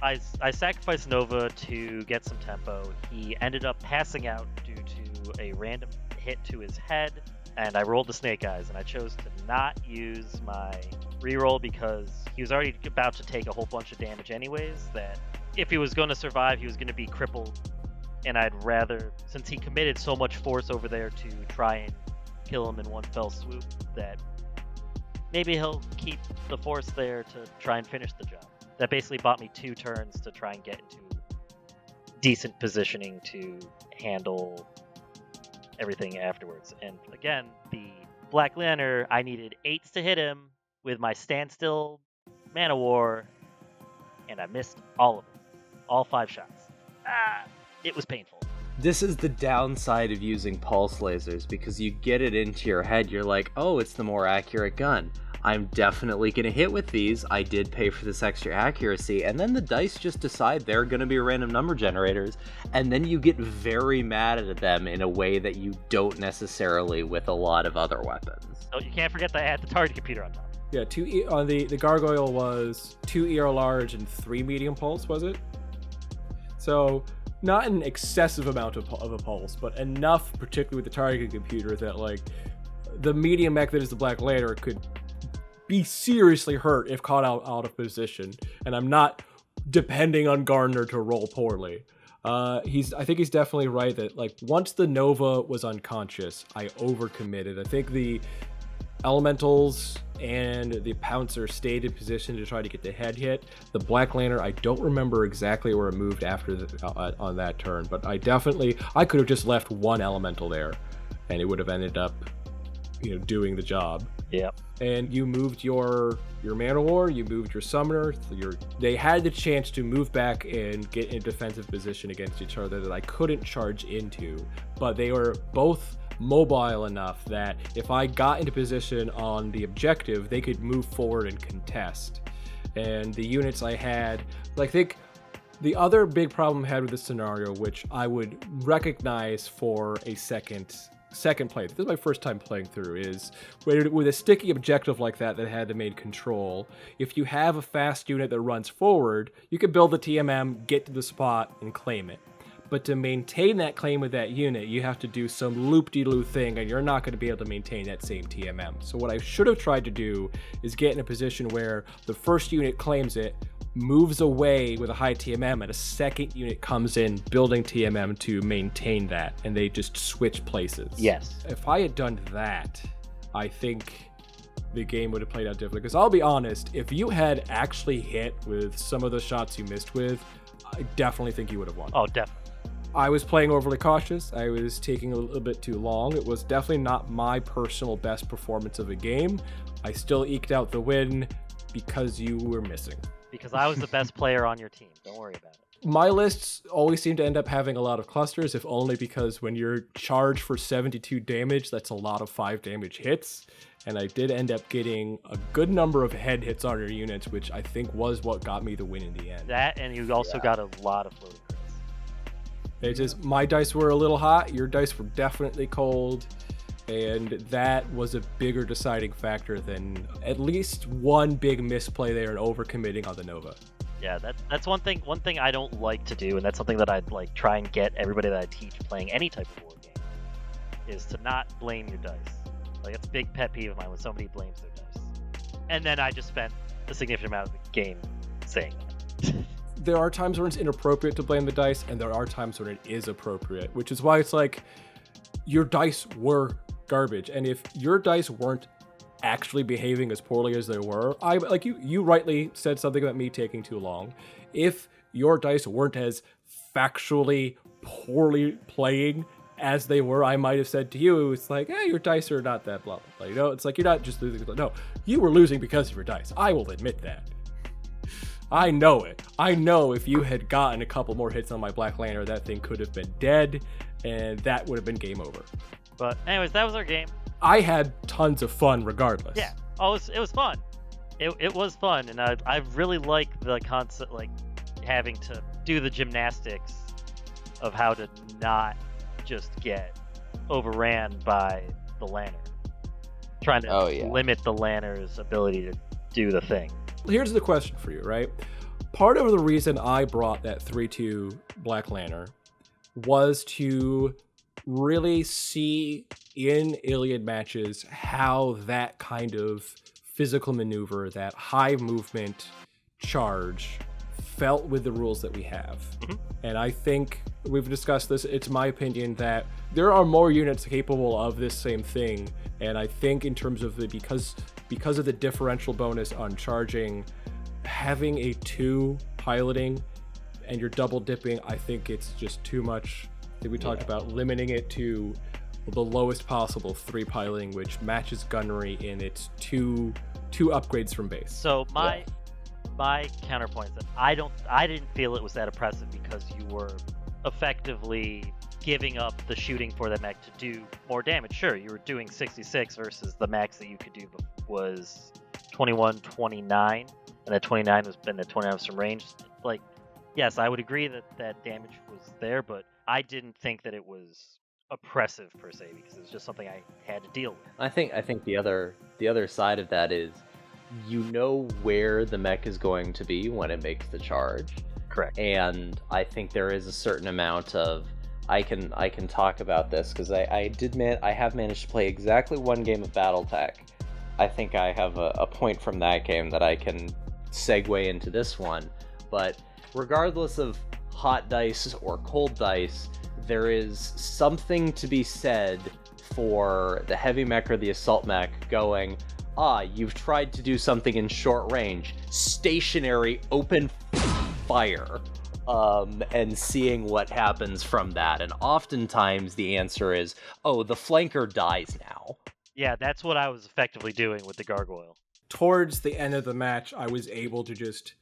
I sacrificed Nova to get some tempo. He ended up passing out due to a random hit to his head, and I rolled the Snake Eyes, and I chose to not use my reroll because he was already about to take a whole bunch of damage anyways, that if he was going to survive, he was going to be crippled, and I'd rather, since he committed so much force over there to try and kill him in one fell swoop, that maybe he'll keep the force there to try and finish the job. That basically bought me 2 turns to try and get into decent positioning to handle everything afterwards. And again, the Black Lantern, I needed 8s to hit him with my standstill Mana War, and I missed all of them. All 5 shots. It was painful. This is the downside of using pulse lasers, because you get it into your head, you're like, oh, it's the more accurate gun. I'm definitely going to hit with these. I did pay for this extra accuracy. And then the dice just decide they're going to be random number generators. And then you get very mad at them in a way that you don't necessarily with a lot of other weapons. Oh, you can't forget to add the target computer on top. Yeah, the gargoyle was 2 ER large and 3 medium pulse, was it? So not an excessive amount of a pulse, but enough, particularly with the target computer, that like the medium mech that is the Black Lantern could be seriously hurt if caught out of position. And I'm not depending on Gardner to roll poorly. I think he's definitely right that like once the Nova was unconscious, I overcommitted. I think the Elementals and the Pouncer stayed in position to try to get the head hit. The Black Lantern, I don't remember exactly where it moved after on that turn, but I could have just left one Elemental there, and it would have ended up, doing the job. Yep. And you moved your Mana War, you moved your Summoner. They had the chance to move back and get in defensive position against each other that I couldn't charge into, but they were both mobile enough that if I got into position on the objective, they could move forward and contest. And the units I had, I think the other big problem I had with this scenario, which I would recognize for a second play, this is my first time playing through, is with a sticky objective like that had to main control, if you have a fast unit that runs forward, you can build the TMM, get to the spot, and claim it. But to maintain that claim with that unit, you have to do some loop-de-loo thing, and you're not going to be able to maintain that same TMM. So what I should have tried to do is get in a position where the first unit claims it, moves away with a high TMM, and a second unit comes in building TMM to maintain that, and they just switch places. Yes. If I had done that, I think the game would have played out differently. Because I'll be honest, if you had actually hit with some of the shots you missed with, I definitely think you would have won. Oh, definitely. I was playing overly cautious. I was taking a little bit too long. It was definitely not my personal best performance of a game. I still eked out the win because you were missing. Because I was the best player on your team. Don't worry about it. My lists always seem to end up having a lot of clusters, if only because when you're charged for 72 damage, that's a lot of 5 damage hits. And I did end up getting a good number of head hits on your units, which I think was what got me the win in the end. That, and you also got a lot of floating crits. It's just my dice were a little hot, your dice were definitely cold, and that was a bigger deciding factor than at least one big misplay there and overcommitting on the Nova. Yeah, that's one thing I don't like to do, and that's something that I'd like try and get everybody that I teach playing any type of war game, is to not blame your dice. Like, it's a big pet peeve of mine when somebody blames their dice. And then I just spent a significant amount of the game saying that. There are times when it's inappropriate to blame the dice, and there are times when it is appropriate, which is why it's like, your dice were garbage, and if your dice weren't actually behaving as poorly as they were, you rightly said something about me taking too long. If your dice weren't as factually poorly playing as they were, I might have said to you, it's like, your dice are not that blah, blah, blah. It's like, you're not just losing. No, you were losing because of your dice. I will admit that. I know it. I know if you had gotten a couple more hits on my Black Lantern, that thing could have been dead, and that would have been game over. But anyways, that was our game. I had tons of fun regardless. Yeah. Oh, it was fun. It was fun, and I really like the concept, like having to do the gymnastics of how to not just get overran by the Lantern. Trying to limit the Lantern's ability to do the thing. here's the question for you, right? Part of the reason I brought that 3-2 Black Lantern was to really see in Iliad matches how that kind of physical maneuver, that high movement charge, felt with the rules that we have. And I think we've discussed this. It's my opinion that there are more units capable of this same thing. And I think in terms of because of the differential bonus on charging, having a 2 piloting and you're double dipping, I think it's just too much. I think we talked about limiting it to the lowest possible 3 piloting, which matches gunnery in its two upgrades from base. So my counterpoint is that I didn't feel it was that oppressive because you were effectively giving up the shooting for the mech to do more damage. Sure, you were doing 66 versus the max that you could do was 21, 29, and that 29 was from range. Like, yes, I would agree that damage was there, but I didn't think that it was oppressive per se because it was just something I had to deal with. I think the other side of that is you know where the mech is going to be when it makes the charge. Correct. And I think there is a certain amount of I can talk about this because I have managed to play exactly one game of BattleTech. I think I have a point from that game that I can segue into this one. But regardless of hot dice or cold dice, there is something to be said for the heavy mech or the assault mech going, you've tried to do something in short range, stationary, open fire, and seeing what happens from that. And oftentimes the answer is, the flanker dies now. Yeah, that's what I was effectively doing with the gargoyle. Towards the end of the match, I was able to just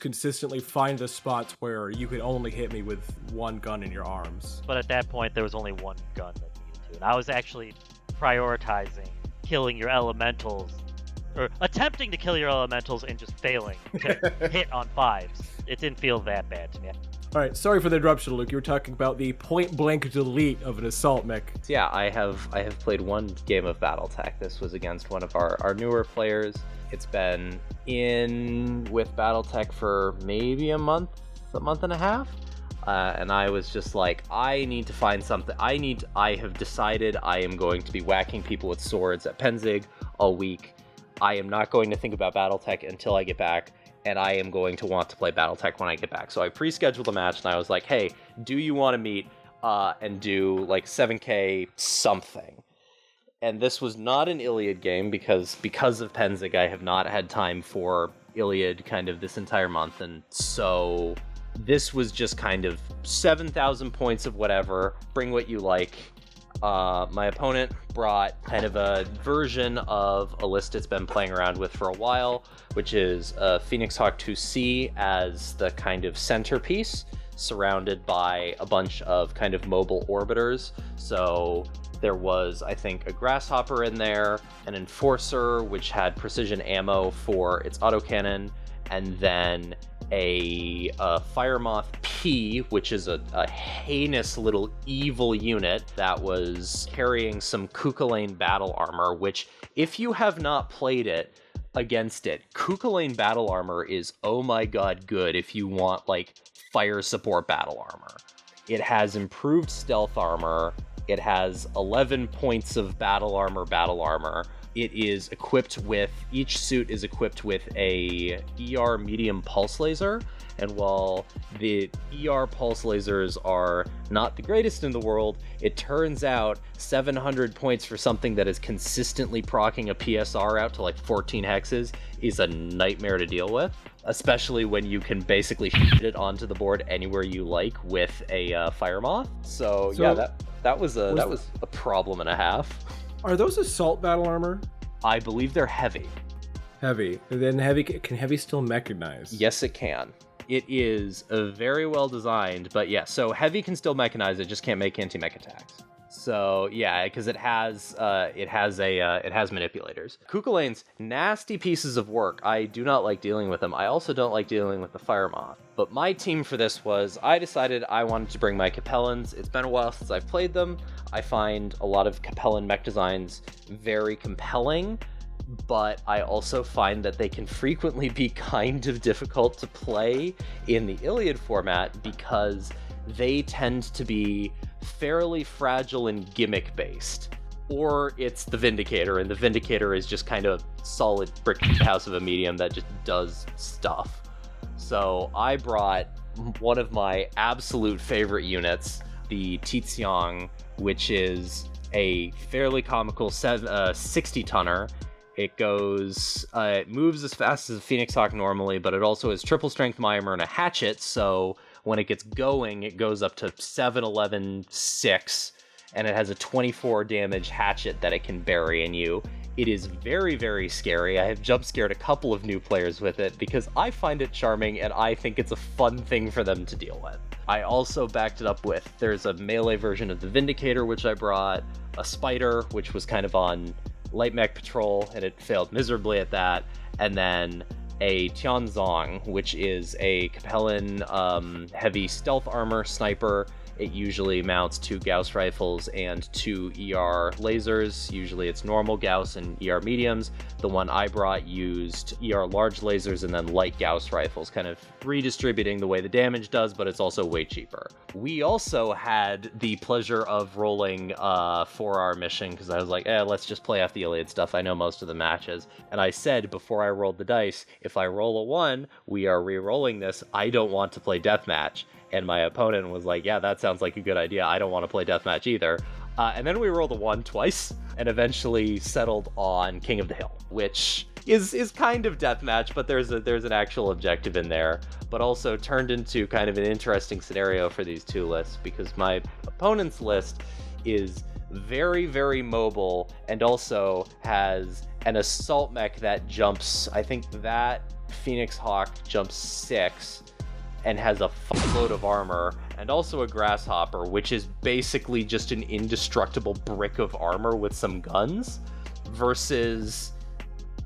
consistently find the spots where you could only hit me with one gun in your arms. But at that point, there was only one gun that needed to. And I was actually prioritizing killing your elementals, or attempting to kill your elementals and just failing to hit on 5s. It didn't feel that bad to me. All right, sorry for the interruption, Luke. You were talking about the point-blank delete of an assault mech. Yeah, I have played one game of BattleTech. This was against one of our newer players. It's been in with BattleTech for maybe a month and a half. And I was just like, I need to find something. I have decided I am going to be whacking people with swords at Penzig all week. I am not going to think about BattleTech until I get back. And I am going to want to play BattleTech when I get back. So I pre-scheduled a match, and I was like, hey, do you want to meet and do like 7K something? And this was not an Iliad game because of Penzig, I have not had time for Iliad kind of this entire month. And so this was just kind of 7,000 points of whatever, bring what you like. My opponent brought kind of a version of a list it's been playing around with for a while, which is Phoenix Hawk 2C as the kind of centerpiece, surrounded by a bunch of kind of mobile orbiters. So there was, I think, a Grasshopper in there, an Enforcer, which had precision ammo for its autocannon, and then a Firemoth P, which is a heinous little evil unit that was carrying some Cuchulainn battle armor, which, if you have not played it against it, Cuchulainn battle armor is, oh my god, good if you want, like, fire support battle armor. It has improved stealth armor. It has 11 points of battle armor. It is equipped with, each suit is equipped with a ER medium pulse laser, and while the ER pulse lasers are not the greatest in the world, it turns out 700 points for something that is consistently proccing a PSR out to like 14 hexes is a nightmare to deal with, especially when you can basically shoot it onto the board anywhere you like with a Firemoth. So yeah, that was a problem and a half. Are those assault battle armor? I believe they're heavy. Heavy. And then can heavy still mechanize? Yes, it can. It is very well designed, but yeah, so heavy can still mechanize, it just can't make anti-mech attacks. So yeah, because it has manipulators. Cuchulainn's nasty pieces of work. I do not like dealing with them. I also don't like dealing with the Firemoth. But my team for this was, I decided I wanted to bring my Capellans. It's been a while since I've played them. I find a lot of Capellan mech designs very compelling, but I also find that they can frequently be kind of difficult to play in the Iliad format because they tend to be fairly fragile and gimmick-based. Or it's the Vindicator, and the Vindicator is just kind of solid brick house of a medium that just does stuff. So I brought one of my absolute favorite units, the Tiziang, which is a fairly comical 60-tonner. It moves as fast as a Phoenix Hawk normally, but it also has triple strength mimer and a hatchet, so when it gets going, it goes up to 7, 11, 6, and it has a 24 damage hatchet that it can bury in you. It is very, very scary. I have jump scared a couple of new players with it because I find it charming and I think it's a fun thing for them to deal with. I also backed it up with, there's a melee version of the Vindicator, which I brought, a Spider, which was kind of on light mech patrol, and it failed miserably at that, and then a Tianzong, which is a Capellan heavy stealth armor sniper. It usually mounts 2 Gauss rifles and 2 ER lasers. Usually it's normal Gauss and ER mediums. The one I brought used ER large lasers and then light Gauss rifles, kind of redistributing the way the damage does, but it's also way cheaper. We also had the pleasure of rolling for our mission, because I was like, let's just play off the Iliad stuff. I know most of the matches. And I said before I rolled the dice, if I roll a 1, we are re-rolling this. I don't want to play deathmatch. And my opponent was like, yeah, that sounds like a good idea. I don't want to play deathmatch either. And then we rolled a 1 twice and eventually settled on King of the Hill, which is kind of deathmatch, but there's an actual objective in there, but also turned into kind of an interesting scenario for these 2 lists because my opponent's list is very, very mobile and also has an assault mech that jumps, I think that Phoenix Hawk jumps 6 and has a fuckload of armor, and also a Grasshopper, which is basically just an indestructible brick of armor with some guns, versus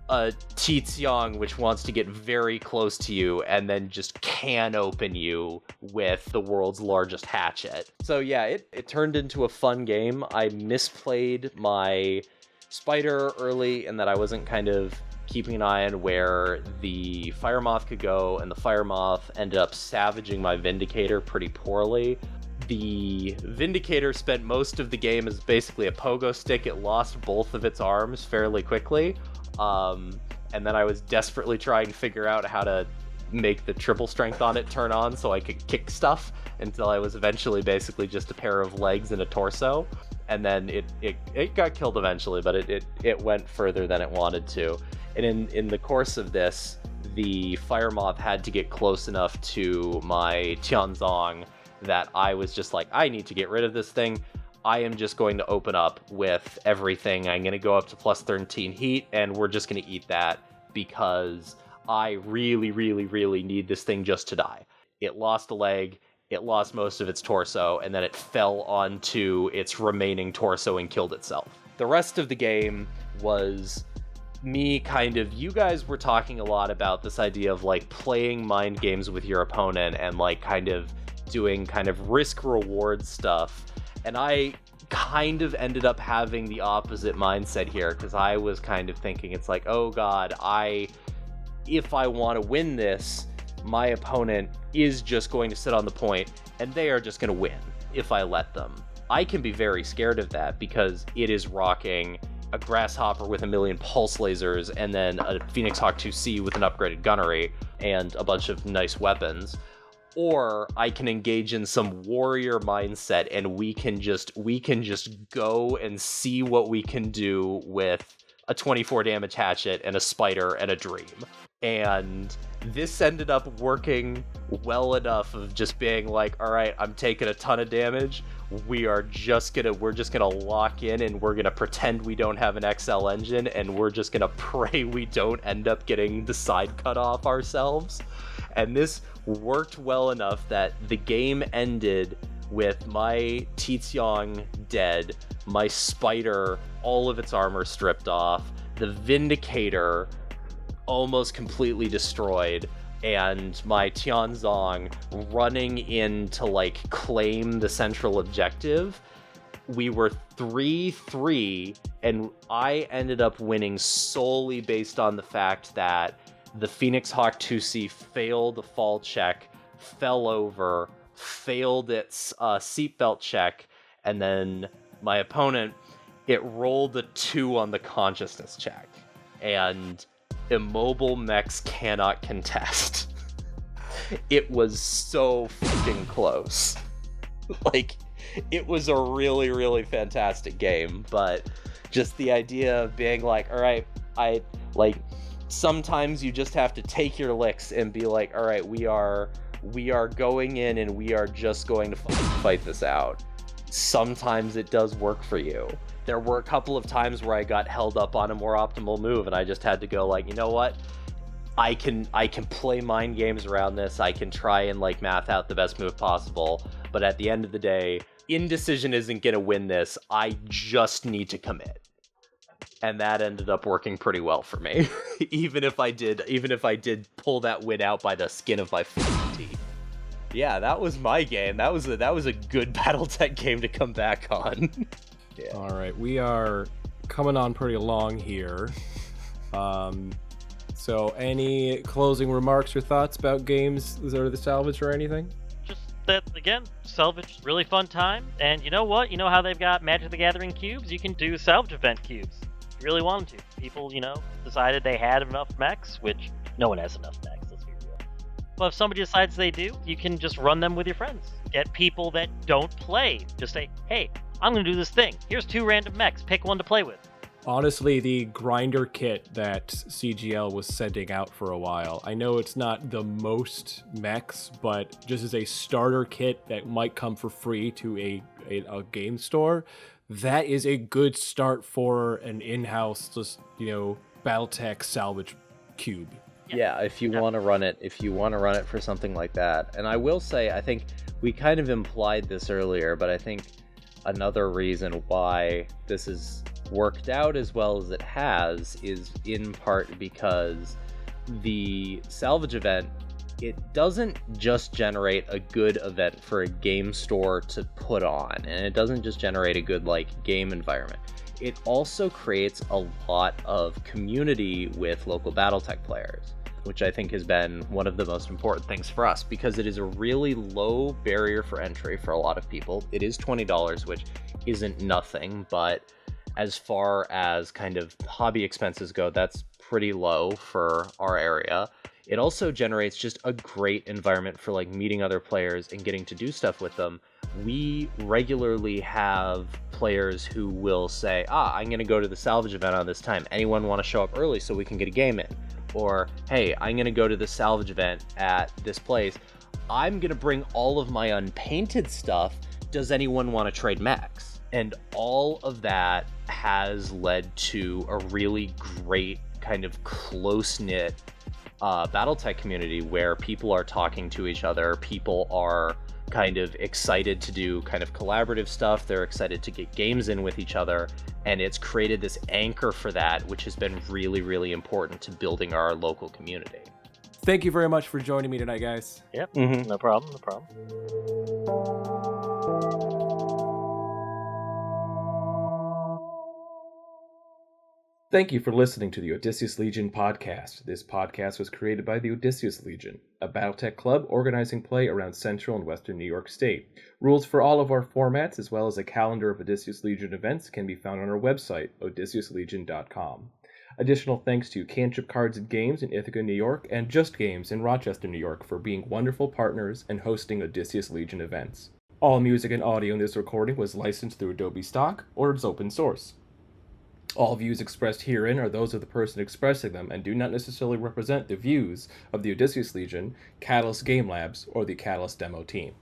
a Tiziang, which wants to get very close to you and then just can open you with the world's largest hatchet. So yeah, it turned into a fun game. I misplayed my Spider early in that I wasn't kind of keeping an eye on where the Fire Moth could go, and the Fire Moth ended up savaging my Vindicator pretty poorly. The Vindicator spent most of the game as basically a pogo stick. It lost both of its arms fairly quickly, and then I was desperately trying to figure out how to make the triple strength on it turn on so I could kick stuff until I was eventually basically just a pair of legs and a torso. And then it got killed eventually, but it went further than it wanted to. And in the course of this, the Fire Moth had to get close enough to my Tianzong that I was just like, I need to get rid of this thing. I am just going to open up with everything. I'm going to go up to plus 13 heat, and we're just going to eat that because I really, really, really need this thing just to die. It lost a leg, it lost most of its torso, and then it fell onto its remaining torso and killed itself. The rest of the game was me kind of, you guys were talking a lot about this idea of like playing mind games with your opponent and like kind of doing kind of risk reward stuff, and I kind of ended up having the opposite mindset here because I was kind of thinking it's like, oh god, if I want to win this, my opponent is just going to sit on the point and they are just going to win if I let them. I can be very scared of that because it is rocking a Grasshopper with 1,000,000 pulse lasers, and then a Phoenix Hawk 2C with an upgraded gunnery and a bunch of nice weapons. Or I can engage in some warrior mindset and we can just go and see what we can do with a 24 damage hatchet and a Spider and a Dream. And this ended up working well enough of just being like, all right, I'm taking a ton of damage. We're just gonna lock in and we're gonna pretend we don't have an XL engine and we're just gonna pray we don't end up getting the side cut off ourselves. And this worked well enough that the game ended with my Tiziang dead, my Spider, all of its armor stripped off, the Vindicator almost completely destroyed, and my Tianzong running in to like claim the central objective. We were 3-3 And I ended up winning solely based on the fact that the Phoenix Hawk 2C failed a fall check, fell over, failed its seatbelt check, and then my opponent, it rolled a 2 on the consciousness check. And immobile mechs cannot contest. It was so fucking close. Like, it was a really, really fantastic game, but just the idea of being like, all right, sometimes you just have to take your licks and be like, all right, we are going in and we are just going to fight this out. Sometimes it does work for you. There were a couple of times where I got held up on a more optimal move and I just had to go like, you know what? I can play mind games around this. I can try and like math out the best move possible. But at the end of the day, indecision isn't going to win this. I just need to commit. And that ended up working pretty well for me. even if I did pull that win out by the skin of my teeth. Yeah, that was my game. That was a good BattleTech game to come back on. Yeah. All right, we are coming on pretty long here. So any closing remarks or thoughts about games or the Salvage or anything? Just that, again, Salvage, really fun time. And you know what? You know how they've got Magic the Gathering cubes? You can do Salvage event cubes. If you really wanted to. People, decided they had enough mechs, which no one has enough mechs, let's be real. But if somebody decides they do, you can just run them with your friends. Get people that don't play. Just say, hey, I'm going to do this thing. Here's 2 random mechs. Pick one to play with. Honestly, the grinder kit that CGL was sending out for a while, I know it's not the most mechs, but just as a starter kit that might come for free to a game store, that is a good start for an in-house, just, BattleTech Salvage cube. Yeah, if you want to run it for something like that. And I will say, I think we kind of implied this earlier, but I think another reason why this is worked out as well as it has is in part because the Salvage event, it doesn't just generate a good event for a game store to put on, and it doesn't just generate a good game environment. It also creates a lot of community with local BattleTech players, which I think has been one of the most important things for us because it is a really low barrier for entry for a lot of people. It is $20, which isn't nothing, but as far as kind of hobby expenses go, that's pretty low for our area. It also generates just a great environment for meeting other players and getting to do stuff with them. We regularly have players who will say, I'm going to go to the Salvage event on this time. Anyone want to show up early so we can get a game in? Or, hey, I'm going to go to the Salvage event at this place. I'm going to bring all of my unpainted stuff. Does anyone want to trade mechs? And all of that has led to a really great kind of close-knit BattleTech community where people are talking to each other. People are kind of excited to do kind of collaborative stuff. They're excited to get games in with each other. And it's created this anchor for that, which has been really, really important to building our local community. Thank you very much for joining me tonight, guys. Yep, No problem. Thank you for listening to the Odysseus Legion podcast. This podcast was created by the Odysseus Legion, a BattleTech club organizing play around Central and Western New York State. Rules for all of our formats, as well as a calendar of Odysseus Legion events, can be found on our website, odysseuslegion.com. Additional thanks to Cantrip Cards and Games in Ithaca, New York, and Just Games in Rochester, New York, for being wonderful partners and hosting Odysseus Legion events. All music and audio in this recording was licensed through Adobe Stock or is open source. All views expressed herein are those of the person expressing them and do not necessarily represent the views of the Odysseus Legion, Catalyst Game Labs, or the Catalyst Demo team.